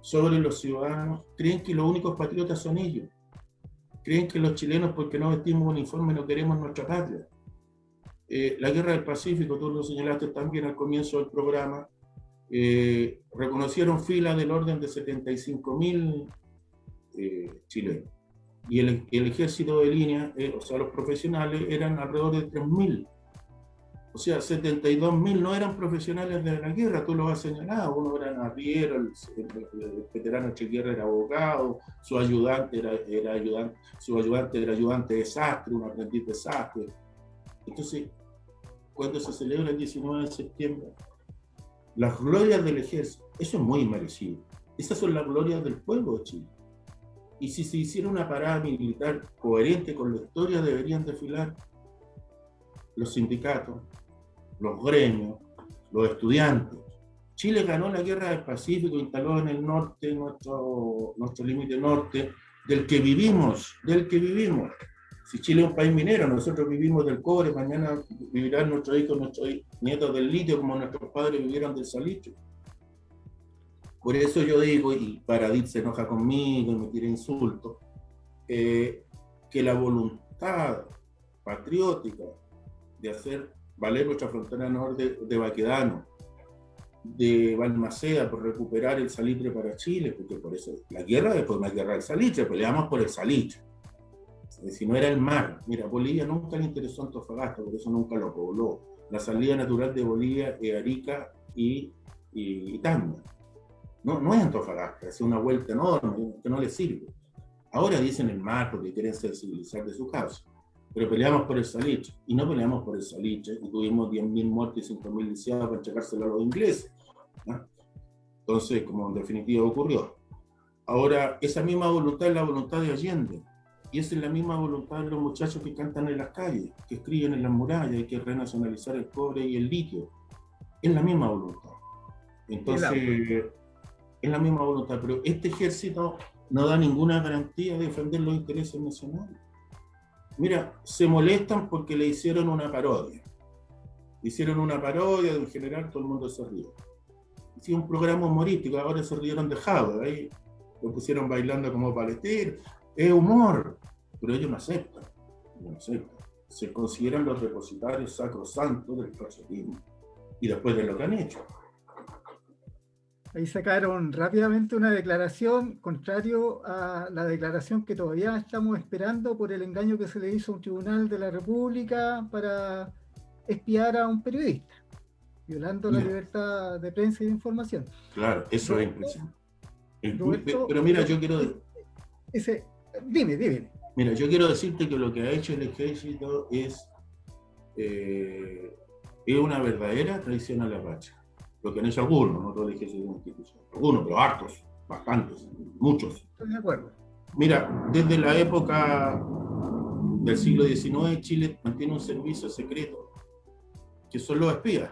sobre los ciudadanos, creen que los únicos patriotas son ellos. Creen que los chilenos, porque no vestimos uniforme, no queremos nuestra patria. La Guerra del Pacífico, tú lo señalaste también al comienzo del programa, reconocieron filas del orden de 75.000 chilenos. Y el ejército de línea, o sea, los profesionales, eran alrededor de 3.000. O sea, 72.000 no eran profesionales de la guerra, tú lo has señalado. Uno era arriero, el veterano Che Guerra era abogado, su ayudante era ayudante de sastre, un aprendiz de sastre. Entonces, cuando se celebra el 19 de septiembre, las glorias del ejército, eso es muy merecido. Esas son las glorias del pueblo de Chile. Y si se hiciera una parada militar coherente con la historia, deberían desfilar los sindicatos, los gremios, los estudiantes. Chile ganó la Guerra del Pacífico, instaló en el norte nuestro límite norte, del que vivimos. Si Chile es un país minero, nosotros vivimos del cobre, mañana vivirán nuestros hijos, nuestros nietos del litio, como nuestros padres vivieron del salitre. Por eso yo digo, y Paradis se enoja conmigo y me tira insultos, que la voluntad patriótica de hacer valer nuestra frontera norte de Baquedano, de Balmaceda, por recuperar el salitre para Chile, porque por eso la guerra después de la guerra del salitre, peleamos por el salitre. Si no era el mar, mira, Bolivia nunca le interesó Antofagasta, por eso nunca lo pobló. La salida natural de Bolivia es Arica y Tacna. No es Antofagasta, es una vuelta enorme que no le sirve. Ahora dicen el mar porque quieren sensibilizar de su causa, pero peleamos por el salitre, y no peleamos por el salitre, y tuvimos 10.000 muertos y 5.000 lisiados para entregárselo a los ingleses, ¿no? Entonces, como en definitiva ocurrió. Ahora, esa misma voluntad es la voluntad de Allende, y esa es la misma voluntad de los muchachos que cantan en las calles, que escriben en las murallas, hay que renacionalizar el cobre y el litio. Es la misma voluntad. Entonces, es la misma voluntad, pero este ejército no da ninguna garantía de defender los intereses nacionales. Mira, se molestan porque le hicieron una parodia. Hicieron una parodia de un general, todo el mundo se rió. Hicieron un programa humorístico, ahora se rieron de Jaude, ahí lo pusieron bailando como palestino. Es humor, pero ellos no aceptan. Se consideran los repositarios sacrosantos del fascismo. Y después de lo que han hecho. Ahí sacaron rápidamente una declaración contrario a la declaración que todavía estamos esperando por el engaño que se le hizo a un tribunal de la República para espiar a un periodista, violando la libertad de prensa y de información. Claro, eso es impresionante. Pero mira, yo quiero... Dime. Mira, yo quiero decirte que lo que ha hecho el ejército es una verdadera traición a la patria. Lo que han hecho algunos, no todo el ejército de una institución. Algunos, pero hartos, bastantes, muchos. Estoy de acuerdo. Mira, desde la época del siglo XIX, Chile mantiene un servicio secreto, que son los espías.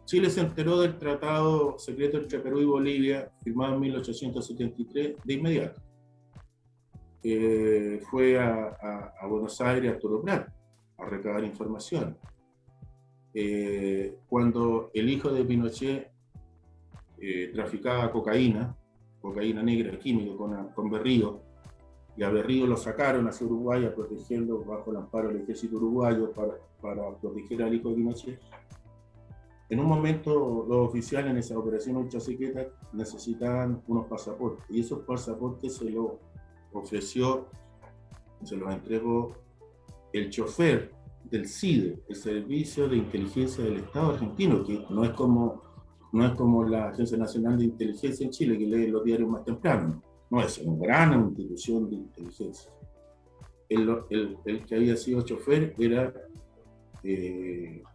Chile se enteró del tratado secreto entre Perú y Bolivia, firmado en 1873, de inmediato. Fue a Buenos Aires, a Arturo Prat, a recabar información. Cuando el hijo de Pinochet traficaba cocaína negra, químico, con Berrío, y a Berrío lo sacaron hacia Uruguay a protegerlo bajo el amparo del ejército uruguayo para proteger al hijo de Pinochet. En un momento los oficiales en esa operación Ultrasequeta necesitaban unos pasaportes y esos pasaportes se los ofreció, se los entregó el chofer del CIDE, el Servicio de Inteligencia del Estado argentino, que no es como la Agencia Nacional de Inteligencia en Chile, que lee los diarios más temprano. No, es una gran institución de inteligencia. El que había sido chofer era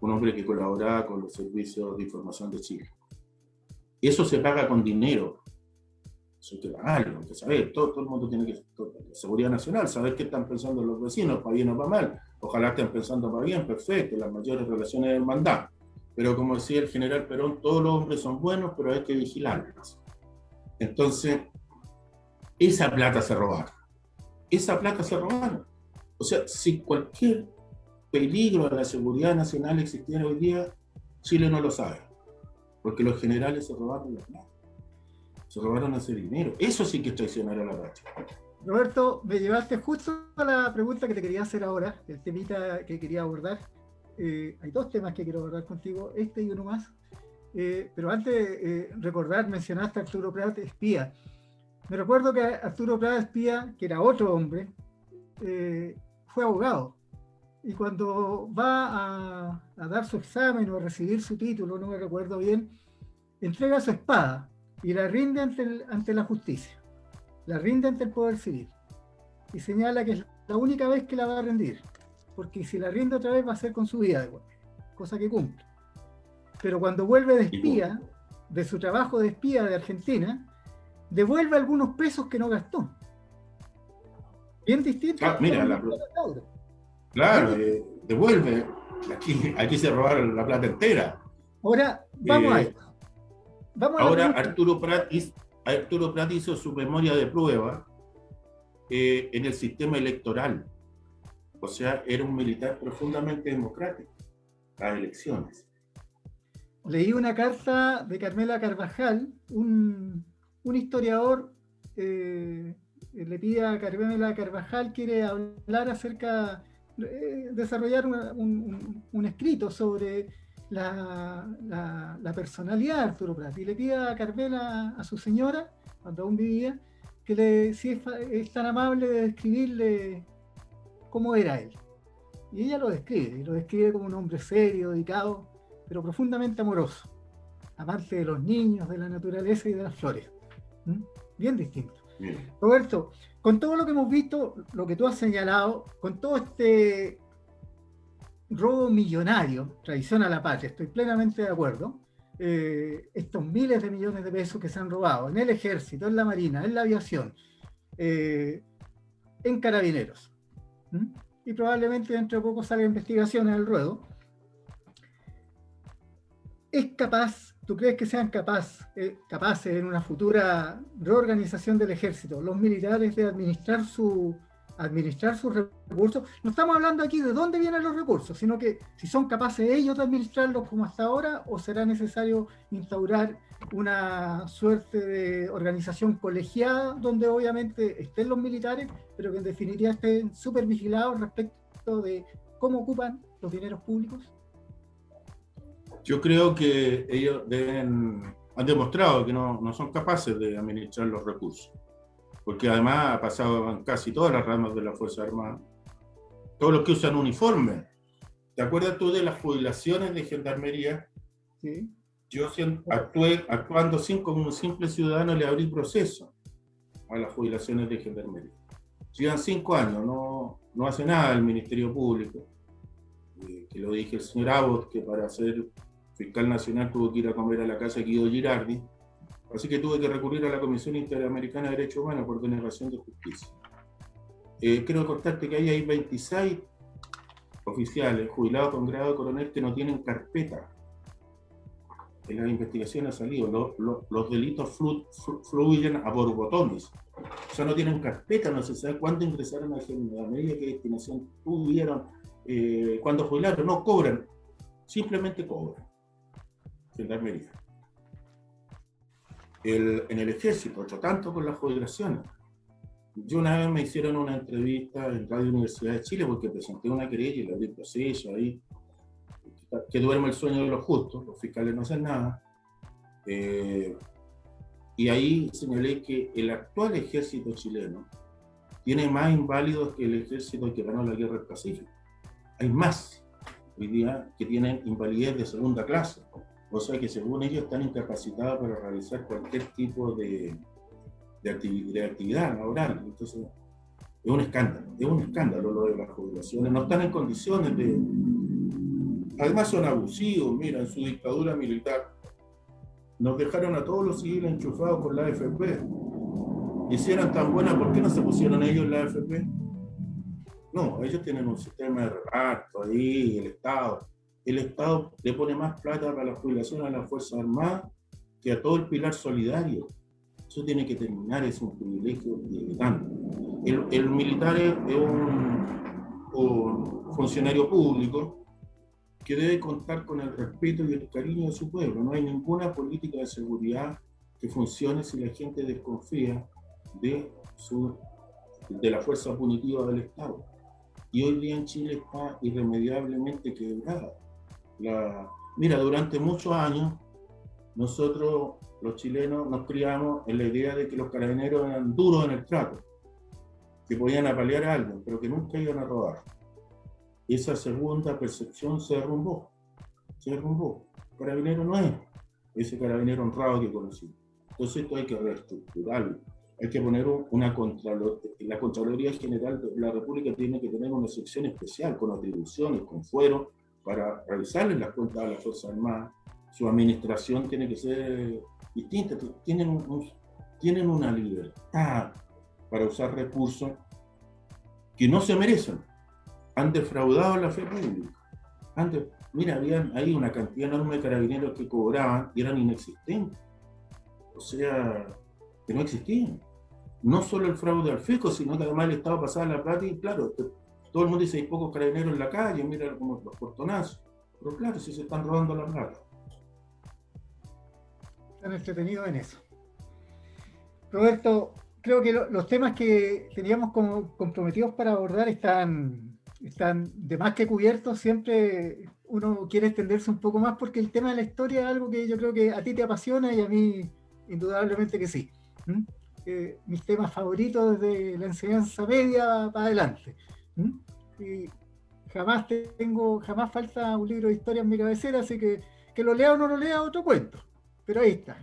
un hombre que colaboraba con los servicios de información de Chile. Eso se paga con dinero. Eso hay que pagarlo, hay que saber. Todo el mundo tiene que... Seguridad nacional, saber qué están pensando los vecinos, para bien o para mal. Ojalá estén pensando para bien, perfecto, las mayores relaciones de hermandad. Pero como decía el general Perón, todos los hombres son buenos, pero hay que vigilarlos. Entonces, esa plata se robaron. Esa plata se robaron. O sea, si cualquier peligro a la seguridad nacional existiera hoy día, Chile no lo sabe. Porque los generales se robaron la plata. Se robaron ese dinero. Eso sí que es traicionar a la patria. Roberto, me llevaste justo a la pregunta que te quería hacer ahora, el temita que quería abordar. Hay dos temas que quiero abordar contigo, este y uno más. Pero antes, recordar, mencionaste a Arturo Prat, espía. Me recuerdo que Arturo Prat, espía, que era otro hombre, fue abogado. Y cuando va a dar su examen o a recibir su título, no me recuerdo bien, entrega su espada y la rinde ante la justicia. La rinde ante el poder civil. Y señala que es la única vez que la va a rendir. Porque si la rinde otra vez va a ser con su vida, cosa que cumple. Pero cuando vuelve de espía, de su trabajo de espía de Argentina, devuelve algunos pesos que no gastó. Bien distinto. Mira, claro, devuelve. Aquí se robaron la plata entera. Ahora, vamos a esto. Ahora Arturo Prat hizo su memoria de prueba en el sistema electoral. O sea, era un militar profundamente democrático. Las elecciones. Leí una carta de Carmela Carvajal, un historiador le pide a Carmela Carvajal, quiere hablar acerca, desarrollar un escrito sobre la personalidad de Arturo Prat, y le pide a Carmela, a su señora, cuando aún vivía, que si es tan amable de describirle cómo era él. Y ella lo describe como un hombre serio, dedicado, pero profundamente amoroso, amante de los niños, de la naturaleza y de las flores. Bien distinto. Bien. Roberto, con todo lo que hemos visto, lo que tú has señalado, con todo este robo millonario, traición a la patria, estoy plenamente de acuerdo, estos miles de millones de pesos que se han robado en el ejército, en la marina, en la aviación, en carabineros, y probablemente dentro de poco salga investigaciones al ruedo. ¿Tú crees que sean capaces en una futura reorganización del ejército, los militares, de administrar sus recursos? No estamos hablando aquí de dónde vienen los recursos, sino que si son capaces ellos de administrarlos como hasta ahora, o será necesario instaurar una suerte de organización colegiada donde obviamente estén los militares, pero que en definitiva estén súper vigilados respecto de cómo ocupan los dineros públicos. Yo creo que ellos han demostrado que no son capaces de administrar los recursos, porque además ha pasado en casi todas las ramas de la Fuerza Armada, todos los que usan uniforme. ¿Te acuerdas tú de las jubilaciones de gendarmería? Sí. Yo actuando como un simple ciudadano, le abrí proceso a las jubilaciones de gendarmería. Llevan 5 años, no hace nada el Ministerio Público, que lo dije el señor Abbott, que para ser fiscal nacional tuvo que ir a comer a la casa de Guido Girardi, así que tuve que recurrir a la Comisión Interamericana de Derechos Humanos por denegación de justicia. Quiero contarte que ahí hay 26 oficiales jubilados con grado de coronel que no tienen carpeta. En la investigación ha salido, los delitos fluyen a borbotones. O sea, no tienen carpeta, no se sabe cuándo ingresaron a la gendarmería, qué destinación tuvieron, cuándo jubilaron, no cobran, simplemente cobran. Gendarmería. En el ejército, otro tanto con las jubilaciones. Yo una vez me hicieron una entrevista en Radio Universidad de Chile porque presenté una querella y le abrí proceso ahí, que duerme el sueño de los justos, los fiscales no hacen nada. Y ahí señalé que el actual ejército chileno tiene más inválidos que el ejército que ganó la guerra del Pacífico. Hay más hoy día que tienen invalidez de segunda clase, o sea que según ellos están incapacitados para realizar cualquier tipo de actividad laboral. Entonces, es un escándalo lo de las jubilaciones. No están en condiciones de... Además son abusivos, mira, en su dictadura militar nos dejaron a todos los civiles enchufados con la AFP. Y si eran tan buenas, ¿por qué no se pusieron ellos en la AFP? No, ellos tienen un sistema de reparto ahí, el Estado le pone más plata para la jubilación a las Fuerzas Armadas que a todo el pilar solidario. Eso tiene que terminar, es un privilegio limitante. El militar es un funcionario público que debe contar con el respeto y el cariño de su pueblo. No hay ninguna política de seguridad que funcione si la gente desconfía de la fuerza punitiva del Estado. Y hoy día en Chile está irremediablemente quebrada. Mira, durante muchos años nosotros, los chilenos, nos criamos en la idea de que los carabineros eran duros en el trato, que podían apalear a alguien, pero que nunca iban a robar. Esa segunda percepción se derrumbó. Carabinero no es ese carabinero honrado que conocí. Entonces esto hay que reestructurarlo. Hay que poner una Contraloría. La Contraloría General de la República tiene que tener una sección especial con atribuciones, con fuero, para revisarles las cuentas a las Fuerzas Armadas. Su administración tiene que ser distinta. Tienen una libertad para usar recursos que no se merecen. Han defraudado la fe pública. Mira, había ahí una cantidad enorme de carabineros que cobraban y eran inexistentes. O sea, que no existían. No solo el fraude al fisco, sino que además el Estado pasaba la plata y claro, todo el mundo dice, hay pocos carabineros en la calle, mira como los portonazos. Pero claro, si se están robando la plata. Están entretenidos en eso. Roberto, creo que los temas que teníamos como comprometidos para abordar están de más que cubiertos. Siempre uno quiere extenderse un poco más porque el tema de la historia es algo que yo creo que a ti te apasiona y a mí indudablemente que sí. Mis temas favoritos desde la enseñanza media para adelante. Y jamás falta un libro de historia en mi cabecera, así que lo lea o no lo lea, otro cuento. Pero ahí está.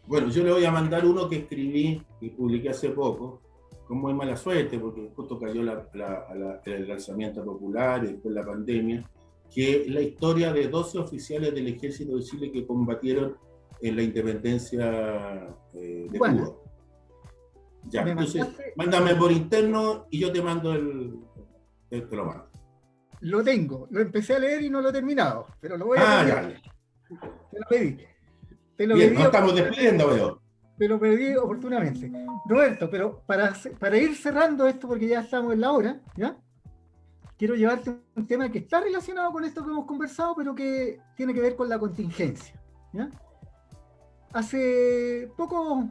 Bueno, yo le voy a mandar uno que escribí y publiqué hace poco, con muy mala suerte, porque justo cayó el alzamiento popular y después la pandemia, que es la historia de 12 oficiales del Ejército de Chile que combatieron en la independencia de Cuba. Ya, entonces, mándame por interno y yo te mando te lo mando. Lo tengo, lo empecé a leer y no lo he terminado, pero lo voy a leer. Te lo pedí. Bien, nos estamos despidiendo, veo. Te lo pedí oportunamente. Roberto, pero para ir cerrando esto, porque ya estamos en la hora, ¿ya? Quiero llevarte un tema que está relacionado con esto que hemos conversado, pero que tiene que ver con la contingencia, ¿ya? Hace pocos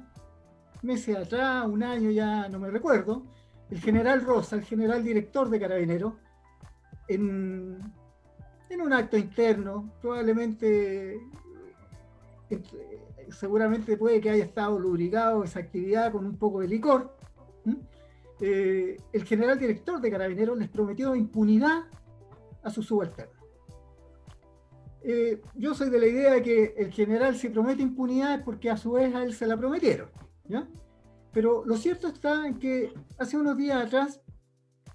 meses atrás, un año ya no me recuerdo, el general Rosa, el general director de Carabineros, en un acto interno, seguramente puede que haya estado lubricado esa actividad con un poco de licor, el general director de Carabineros les prometió impunidad a sus subalternos. Yo soy de la idea de que el general, si promete impunidad, es porque a su vez a él se la prometieron, ¿ya? Pero lo cierto está en que hace unos días atrás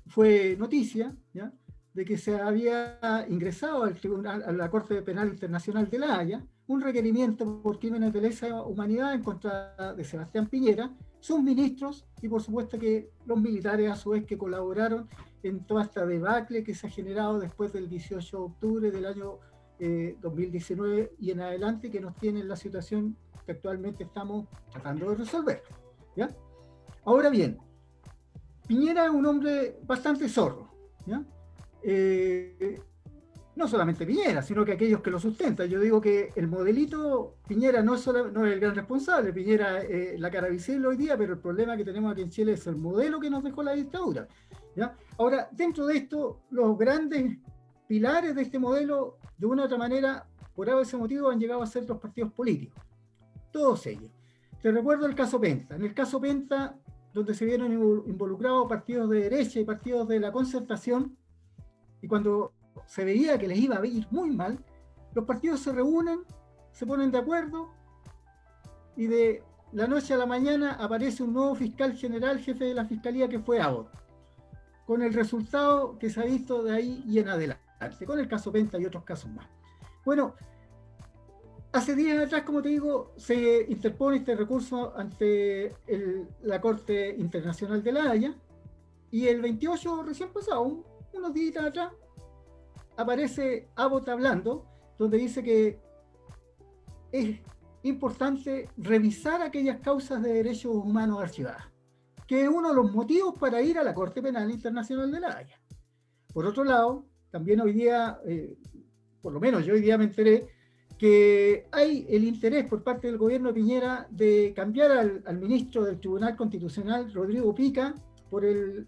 fue noticia, ¿ya?, de que se había ingresado al tribunal, a la Corte Penal Internacional de La Haya, un requerimiento por crímenes de lesa humanidad en contra de Sebastián Piñera, sus ministros y por supuesto que los militares a su vez que colaboraron en toda esta debacle que se ha generado después del 18 de octubre del año 2019 y en adelante, que nos tiene en la situación que actualmente estamos tratando de resolver, ¿ya? Ahora bien, Piñera es un hombre bastante zorro, ¿ya? no solamente Piñera, sino que aquellos que lo sustentan. Yo digo que el modelito Piñera no es el gran responsable, Piñera es la cara visible hoy día, pero el problema que tenemos aquí en Chile es el modelo que nos dejó la dictadura, ¿ya? Ahora, dentro de esto, los grandes pilares de este modelo, de una u otra manera, por ese motivo, han llegado a ser los partidos políticos, todos ellos. Te recuerdo el caso Penta. En el caso Penta, donde se vieron involucrados partidos de derecha y partidos de la Concertación, y cuando se veía que les iba a ir muy mal, los partidos se reúnen, se ponen de acuerdo, y de la noche a la mañana aparece un nuevo fiscal general, jefe de la fiscalía, que fue Abbott, con el resultado que se ha visto de ahí y en adelante, con el caso Penta y otros casos más. Bueno, hace días atrás, como te digo, se interpone este recurso ante la Corte Internacional de La Haya, y el 28, recién pasado, unos días atrás, aparece Abbott hablando, donde dice que es importante revisar aquellas causas de derechos humanos archivadas, que es uno de los motivos para ir a la Corte Penal Internacional de La Haya. Por otro lado, también hoy día, por lo menos yo hoy día me enteré, que hay el interés por parte del gobierno de Piñera de cambiar al ministro del Tribunal Constitucional, Rodrigo Pica, por el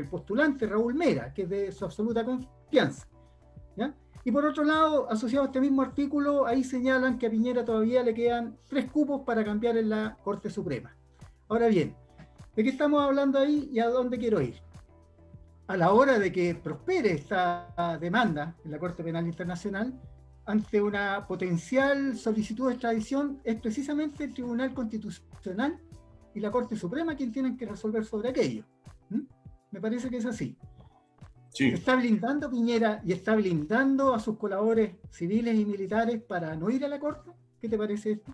postulante Raúl Mera, que es de su absoluta confianza, ¿ya? Y por otro lado, asociado a este mismo artículo, ahí señalan que a Piñera todavía le quedan 3 cupos para cambiar en la Corte Suprema. Ahora bien, ¿de qué estamos hablando ahí y a dónde quiero ir? A la hora de que prospere esta demanda en la Corte Penal Internacional, ante una potencial solicitud de extradición, es precisamente el Tribunal Constitucional y la Corte Suprema quien tienen que resolver sobre aquello. Me parece que es así. Sí. Está blindando Piñera y está blindando a sus colaboradores civiles y militares para no ir a la Corte. ¿Qué te parece esto?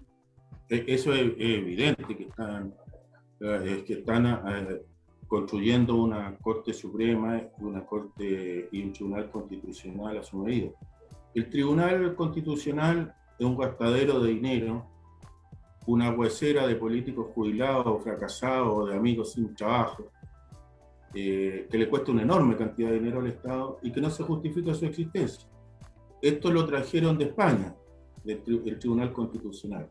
Eso es evidente, que están construyendo una Corte Suprema, una Corte y un Tribunal Constitucional a su medida. El Tribunal Constitucional es un gastadero de dinero, una huesera de políticos jubilados o fracasados o de amigos sin trabajo, que le cuesta una enorme cantidad de dinero al Estado y que no se justifica su existencia. Esto lo trajeron de España, del Tribunal Constitucional.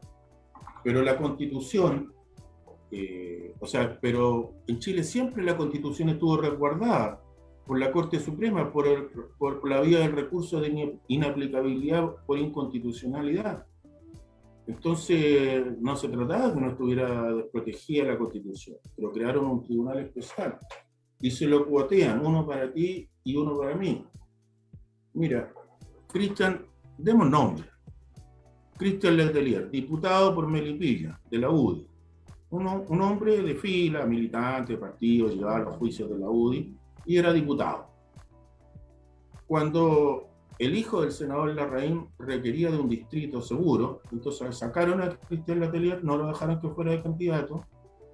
Pero la Constitución, pero en Chile siempre la Constitución estuvo resguardada por la Corte Suprema, por la vía del recurso de inaplicabilidad por inconstitucionalidad. Entonces, no se trataba de que no estuviera desprotegida la Constitución, pero crearon un tribunal especial y se lo cuotean, uno para ti y uno para mí. Mira, Cristian, demos nombre. Cristian Letelier, diputado por Melipilla, de la UDI. Un hombre de fila, militante, partido, llevaba los juicios de la UDI y era diputado. Cuando el hijo del senador Larraín requería de un distrito seguro, entonces sacaron a Cristian Letelier, no lo dejaron que fuera de candidato,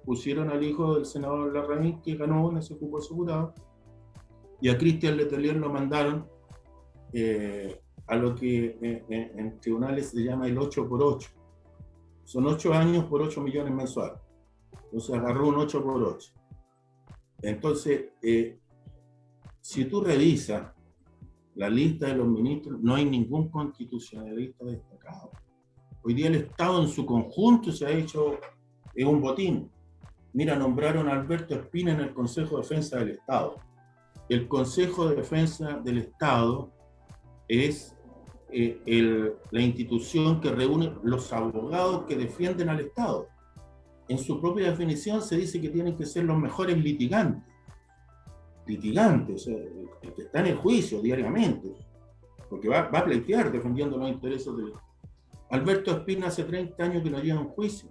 pusieron al hijo del senador Larraín, que ganó en ese cupo de diputado, y a Cristian Letelier lo mandaron a lo que en tribunales se llama el 8x8. Son 8 años por 8 millones mensuales. Entonces agarró un 8x8. Entonces, si tú revisas la lista de los ministros, no hay ningún constitucionalista destacado. Hoy día el Estado en su conjunto se ha hecho un botín. Mira, nombraron a Alberto Espina en el Consejo de Defensa del Estado. El Consejo de Defensa del Estado es la institución que reúne los abogados que defienden al Estado. En su propia definición se dice que tienen que ser los mejores litigantes, o sea, el que está en el juicio diariamente, porque va a pleitear defendiendo los intereses del Estado. Alberto Espina hace 30 años que no lleva un juicio,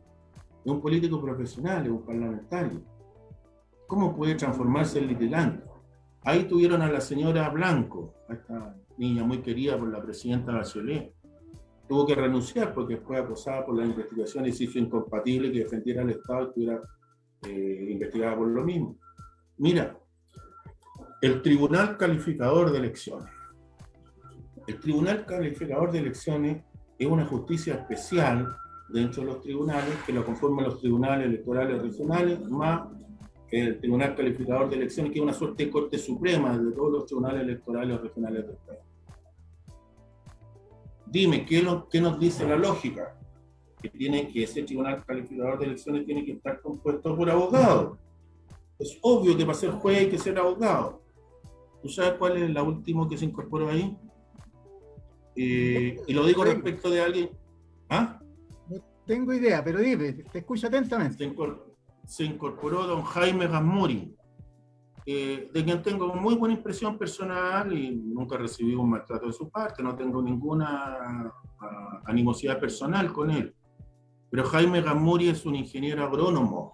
es un político profesional, es un parlamentario. ¿Cómo puede transformarse en litigante? Ahí tuvieron a la señora Blanco, a esta niña muy querida por la presidenta Bachelet. Tuvo que renunciar porque fue acosada por las investigaciones y se hizo incompatible que defendiera al Estado y estuviera investigada por lo mismo. Mira, el Tribunal Calificador de Elecciones. El Tribunal Calificador de Elecciones es una justicia especial dentro de los tribunales que lo conforman los tribunales electorales regionales, más el Tribunal Calificador de Elecciones, que es una suerte de Corte Suprema de todos los tribunales electorales regionales del país. Dime, ¿qué nos dice la lógica? Que ese tribunal calificador de elecciones tiene que estar compuesto por abogados. Es obvio que para ser juez hay que ser abogado. ¿Tú sabes cuál es la última que se incorporó ahí? Y lo digo respecto de alguien. ¿Ah? No tengo idea, pero dime, te escucho atentamente. Se incorporó don Jaime Gasmuri, de quien tengo muy buena impresión personal y nunca recibí un maltrato de su parte, no tengo ninguna animosidad personal con él. Pero Jaime Gasmuri es un ingeniero agrónomo,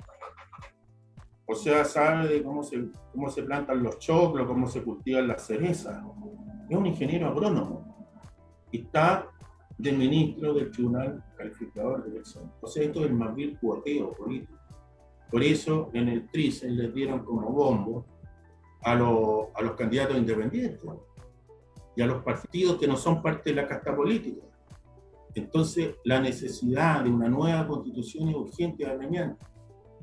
o sea, sabe de cómo se plantan los choclos, cómo se cultivan las cerezas. Es un ingeniero agrónomo y está de ministro del Tribunal Calificador de Elecciones. O sea, esto es el más vil cuoteo político. Por eso en el TRICEN les dieron como bombo a los candidatos independientes y a los partidos que no son parte de la casta política. Entonces, la necesidad de una nueva constitución es urgente, apremiante,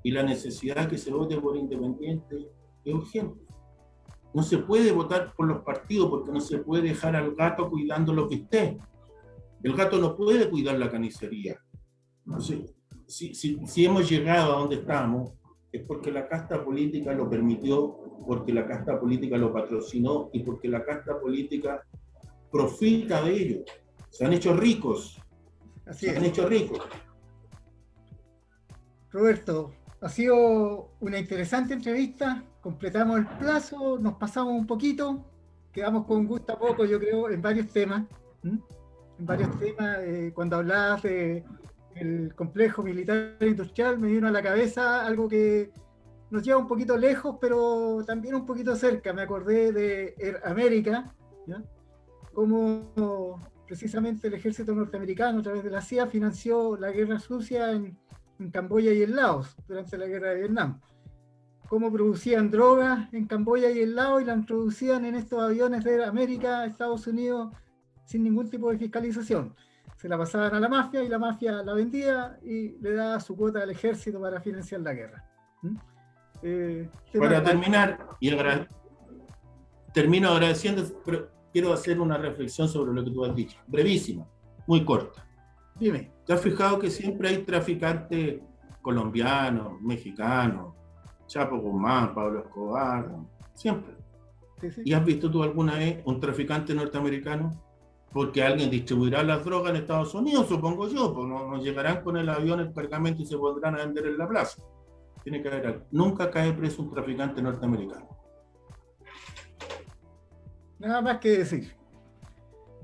y la necesidad que se vote por independientes es urgente. No se puede votar por los partidos porque no se puede dejar al gato cuidando los bistecs. El gato no puede cuidar la carnicería. Entonces, si hemos llegado a donde estamos, es porque la casta política lo permitió, porque la casta política lo patrocinó y porque la casta política profita de ello. Se han hecho ricos. Se han hecho ricos. Roberto, ha sido una interesante entrevista. Completamos el plazo, nos pasamos un poquito, quedamos con gusto a poco, yo creo, en varios temas. Cuando hablabas del complejo militar industrial, me vino a la cabeza algo que nos lleva un poquito lejos, pero también un poquito cerca. Me acordé de Air América, ¿ya? Cómo precisamente el ejército norteamericano, a través de la CIA, financió la guerra sucia en Camboya y en Laos, durante la guerra de Vietnam. Cómo producían drogas en Camboya y en Laos y la introducían en estos aviones de América a Estados Unidos sin ningún tipo de fiscalización. Se la pasaban a la mafia y la mafia la vendía y le daba su cuota al ejército para financiar la guerra. Para terminar, termino agradeciendo, pero quiero hacer una reflexión sobre lo que tú has dicho, brevísima, muy corta. Dime. ¿Te has fijado que siempre hay traficantes colombianos, mexicanos, Chapo Guzmán, Pablo Escobar, siempre? Sí. ¿Y has visto tú alguna vez un traficante norteamericano? Porque alguien distribuirá las drogas en Estados Unidos, supongo yo, pues no llegarán con el avión, el cargamento y se pondrán a vender en la plaza. Tiene que haber algo. Nunca cae preso un traficante norteamericano. Nada más que decir.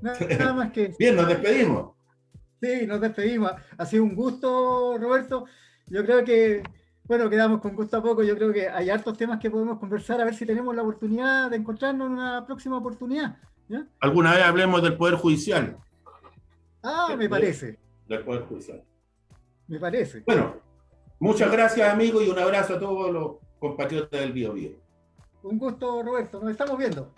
Nada más que decir. Bien, nos despedimos. Sí, nos despedimos. Ha sido un gusto, Roberto. Yo creo que, bueno, quedamos con gusto a poco. Yo creo que hay hartos temas que podemos conversar, a ver si tenemos la oportunidad de encontrarnos en una próxima oportunidad. ¿Ya? Alguna vez hablemos del Poder Judicial. Me parece. Del Poder Judicial. Me parece. Bueno, muchas gracias, amigos, y un abrazo a todos los compatriotas del Biobío. Un gusto, Roberto. Nos estamos viendo.